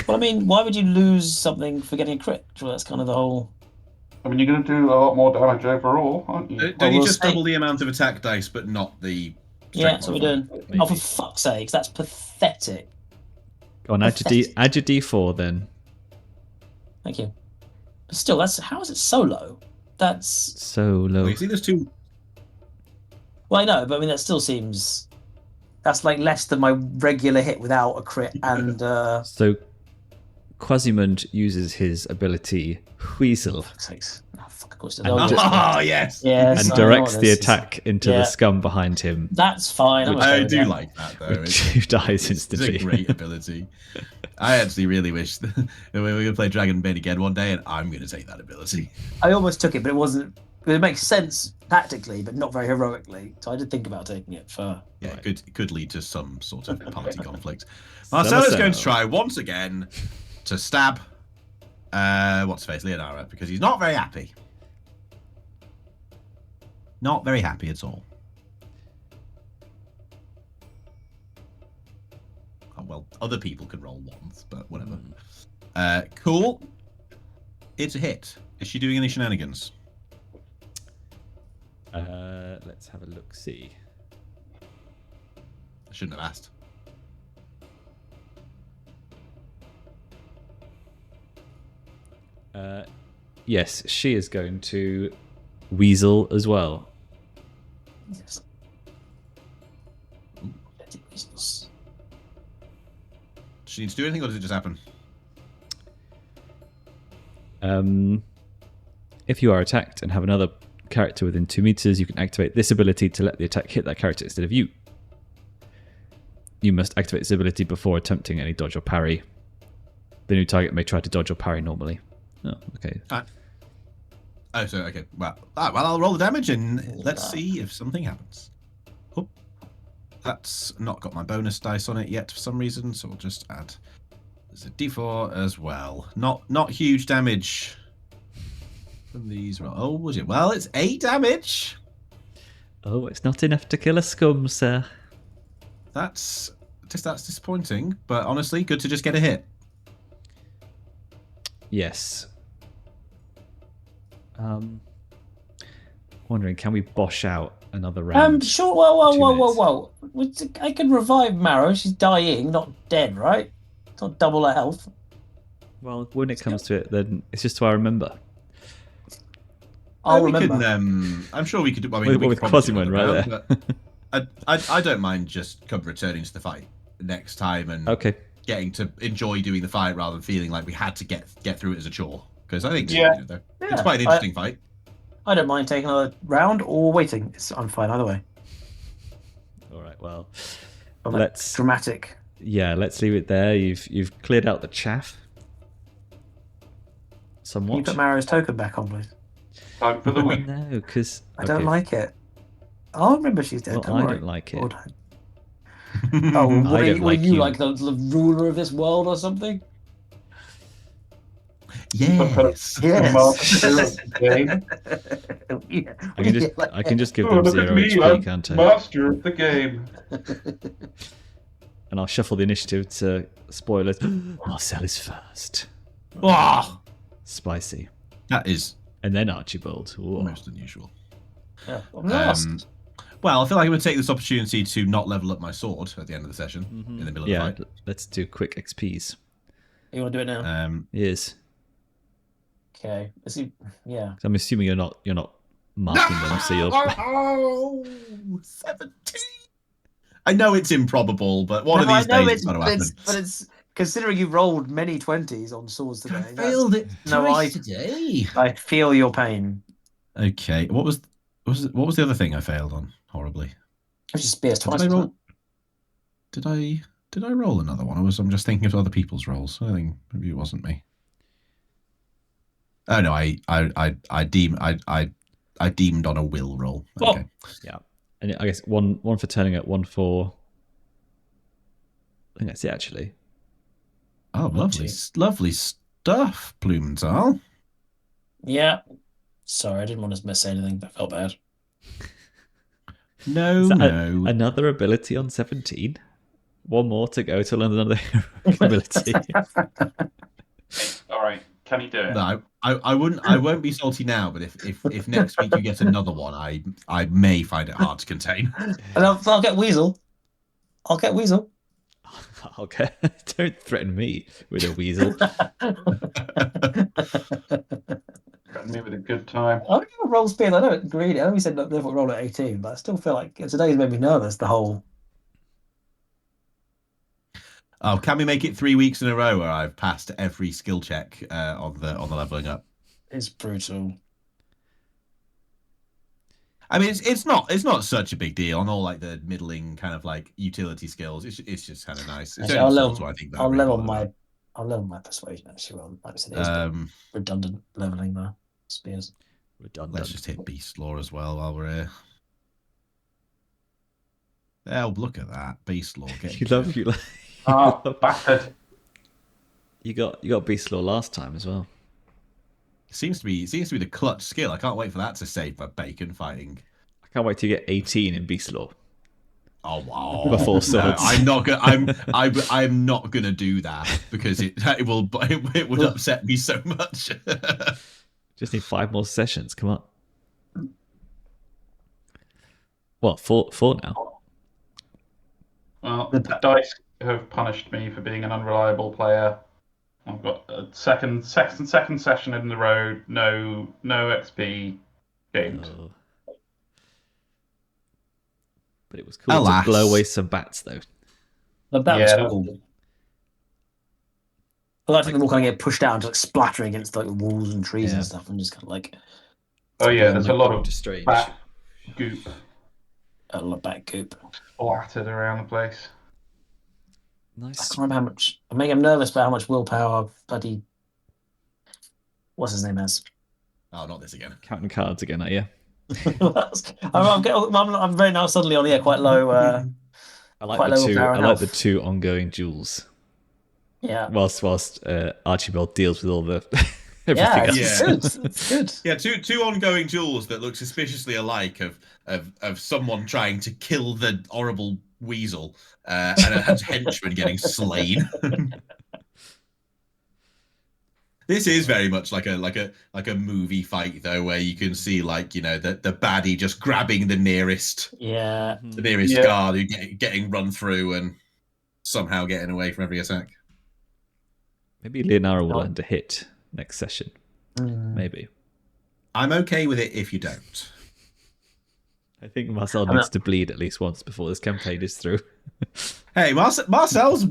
Well, I mean, why would you lose something for getting a crit? Well, that's kind of the whole. I mean, you're going to do a lot more damage overall, aren't you? Don't you just double the amount of attack dice, but not the? Yeah, that's what we're doing. Maybe. Oh, for fuck's sakes, that's pathetic. Go on, add your D4 then. Thank you. But still, how is it so low? That's so low. Well, you see, there's 2. Well, I know, but I mean that still seems. That's like less than my regular hit without a crit and. So Quasimund uses his ability Weasel Oh, yes. and directs the attack into the scum behind him. That's fine. I do like that, though. Who dies instantly. It's a great ability. I actually really wish that we're going to play Dragonbane again one day, and I'm going to take that ability. I almost took it, but it wasn't. It makes sense tactically, but not very heroically. So I did think about taking it for. Yeah, it could lead to some sort of party conflict. Marcel is going to try once again to stab what's face Leonara, because he's not very happy. Not very happy at all. Oh, well, other people can roll once, but whatever. Cool. It's a hit. Is she doing any shenanigans? Let's have a look. See. I shouldn't have asked. Yes, she is going to weasel as well. Yes. Does she need to do anything, or does it just happen? If you are attacked and have another character within 2 meters, you can activate this ability to let the attack hit that character instead of you. You must activate this ability before attempting any dodge or parry. The new target may try to dodge or parry normally. Oh, okay. Oh, so okay. Well, I'll roll the damage and let's see if something happens. Oh, that's not got my bonus dice on it yet for some reason, so we'll just add. There's a D4 as well. Not huge damage from these. Oh, was it? Well, it's 8 damage. Oh, it's not enough to kill a scum, sir. That's disappointing, but honestly, good to just get a hit. Yes. Wondering, can we bosh out another round? Sure. Whoa. I can revive Marrow. She's dying, not dead, right? It's not double her health. Well, when it comes to it, then it's just so I remember. I'll remember. I'm sure we could do. I mean, with Quasimund right there. I don't mind just returning to the fight next time and getting to enjoy doing the fight rather than feeling like we had to get through it as a chore. Because I think it's quite an interesting fight. I don't mind taking another round or waiting. I'm fine either way. All right. Well, let's dramatic. Yeah, let's leave it there. You've cleared out the chaff. Somewhat. Can you put Marrow's token back on, please? Time for the week. No, because I don't like it. I'll remember she's dead. Well, I don't like it. Oh, what are you like the ruler of this world or something? Yes. I can just give them 0 HP, can't I? Master of the game. And I'll shuffle the initiative to spoilers. Marcel is first. Oh, spicy. That is. And then Archibald. Ooh. Most unusual. Yeah, I'm lost. Well, I feel like I'm going to take this opportunity to not level up my sword at the end of the session, in the middle of the fight. Let's do quick XPs. You want to do it now? Yes. Okay. Yeah. I'm assuming you're not marking them, so you'll. Oh, 17. I know it's improbable, but one of these days it's going to happen. But it's considering you rolled many 20s on swords today. I failed it twice today. I feel your pain. Okay. What was the other thing I failed on horribly? It was just spears twice. Did I roll another one, or I'm just thinking of other people's rolls? I think maybe it wasn't me. Oh no, I deemed on a will roll. Okay. Yeah, and I guess one for turning up, one for. I think that's it actually. Oh, lovely stuff, Plumental. Yeah. Sorry, I didn't want to say anything, but I felt bad. No. Another ability on 17. One more to go to another ability. All right, can he do it? No, I won't be salty now, but if next week you get another one, I may find it hard to contain. And I'll get Weasel. Okay, don't threaten me with a weasel. Threaten me with a good time. I'm going to roll speed. I know it's greedy. I know we said not difficult roll at 18, but I still feel like today's made me nervous. The whole. Oh, can we make it 3 weeks in a row where I've passed every skill check on the leveling up? It's brutal. I mean, it's not such a big deal on all like the middling kind of like utility skills. It's just kind of nice. It's Actually, I'll level my persuasion. Actually, well, like I said, it's redundant leveling my spears. Redundant. Let's just hit Beast Law as well while we're here. Oh, look at that Beast Law. You like. Oh, bastard! You got Beast Law last time as well. It seems to be the clutch skill. I can't wait for that to save my bacon fighting. I can't wait to get 18 in Beast Law. Oh wow! Before swords. No, I'm not gonna. I'm not gonna do that because it would upset me so much. Just need 5 more sessions. Come on. What? Four now. Well, the dice have punished me for being an unreliable player. I've got a second session in the road. No XP gained. Oh. But it was cool to blow away some bats, though. But that was cool. I like them all kind of get pushed out and just splattering against like walls and trees and stuff, and just kind of like. Oh yeah, there's a lot of strange bat goop. A lot of bat goop splattered around the place. I Nice. can't remember how much. I'm nervous about how much willpower bloody. What's his name has? Oh, not this again. Counting cards again, are you? I'm very now suddenly on quite low. I like the two ongoing duels. Yeah. Whilst Archibald deals with all the everything else. It's good. Yeah, two ongoing duels that look suspiciously alike of someone trying to kill the horrible weasel and a henchman getting slain. This is very much like a movie fight though, where you can see like the baddie just grabbing the nearest guard who getting run through and somehow getting away from every attack. Maybe Leonara will learn to hit next session. Maybe. I'm okay with it if you don't. I think Marcel needs to bleed at least once before this campaign is through. Hey, Marcel's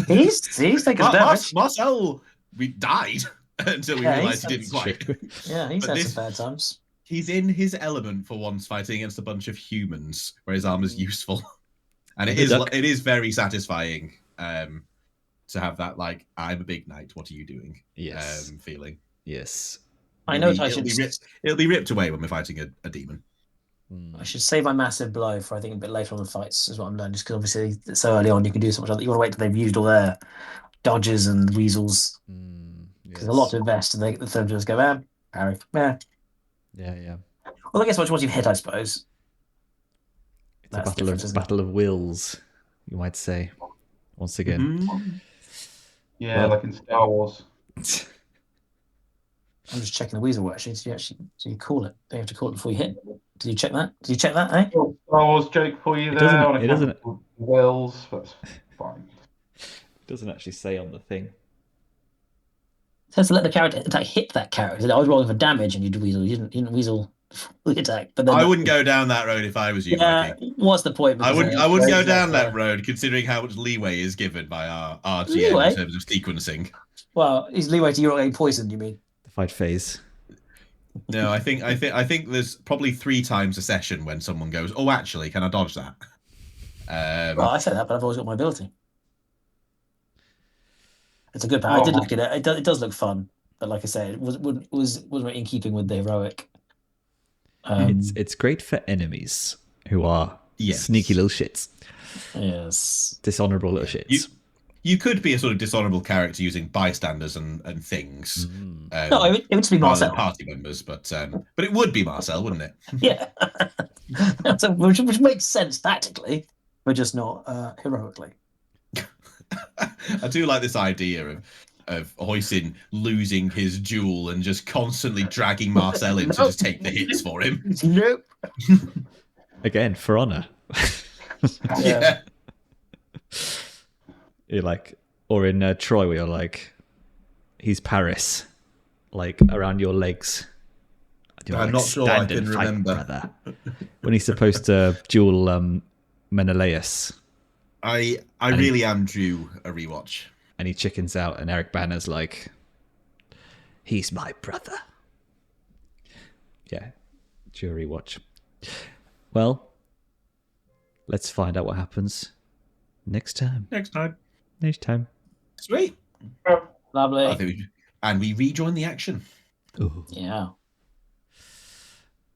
he's taking damage. Marcel, we died until we realised he didn't quite. Yeah, he's had some bad times. He's in his element for once fighting against a bunch of humans where his armor's useful. And it is very satisfying to have that like, I'm a big knight, what are you doing? Yes. Feeling. Yes. I know it'll be ripped away when we're fighting a demon. I should save my massive blow for I think a bit later on in the fights is what I'm doing, just because obviously it's so early on you can do so much. You want to wait till they've used all their dodges and weasels. Because a lot to invest, and the third just go, parry. Yeah. Well, I guess once you've hit, I suppose. It's a battle of wills, you might say. Once again. Mm-hmm. Yeah, like in Star Wars. I'm just checking the weasel work. Do you call it? They have to call it before you hit. Did you check that? Eh? Star Wars joke for you there. It doesn't. Wills, that's fine. It doesn't actually say on the thing. It says to let the character hit that character. I was rolling for damage and you did weasel. You didn't weasel before the attack. But then I wouldn't go down that road if I was you. Yeah, what's the point? I wouldn't go down that road considering how much leeway is given by our GM in terms of sequencing. Well, is leeway to you not getting poisoned? You mean the fight phase? No, I think there's probably 3 times a session when someone goes, "Oh, actually, can I dodge that?" Well, I say that, but I've always got my ability. It's a good power. I did look at it. It does look fun, but like I say, it wasn't in keeping with the heroic. It's great for enemies who are sneaky little shits. Yes, dishonorable little shits. You could be a sort of dishonorable character using bystanders and things. No, it would be Marcel. Party members, but it would be Marcel, wouldn't it? Yeah, which makes sense tactically, but just not heroically. I do like this idea of Hoisin losing his duel and just constantly dragging Marcel in to just take the hits for him. Nope. Again, for honor. Yeah. You're like, or in Troy, where you're like, he's Paris, like around your legs. I'm not sure I can remember. Brother. When he's supposed to duel Menelaus. I really am due a rewatch. And he chickens out, and Eric Banner's like, he's my brother. Yeah, due a rewatch. Well, let's find out what happens next time. Next time. Sweet. Lovely. And we rejoin the action. Ooh. Yeah.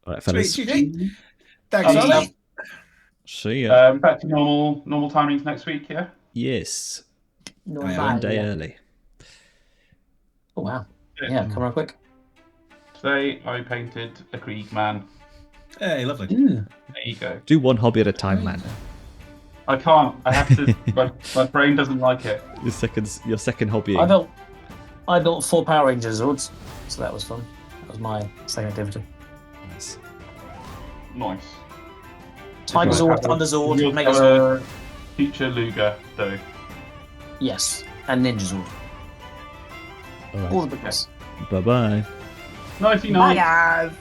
All right, fellas. Sweet, GG. Thanks, Yeah. Ollie. See ya. Back to normal timings next week, yeah? Yes. No, One day early. Oh, wow. Yeah, come on quick. Today I painted a Krieg man. Hey, lovely. There you go. Do one hobby at a time, man. I can't. I have to. my brain doesn't like it. Your second hobby. I built 4 Power Rangers Zords, so that was fun. That was my second activity. Nice. Nice. Tiger Zord, Thunder Zord, Mega Zord. Future Luger, though. Yes, and Ninja Zord. All right. All the big ones. Bye-bye. Nighty Bye, night. guys.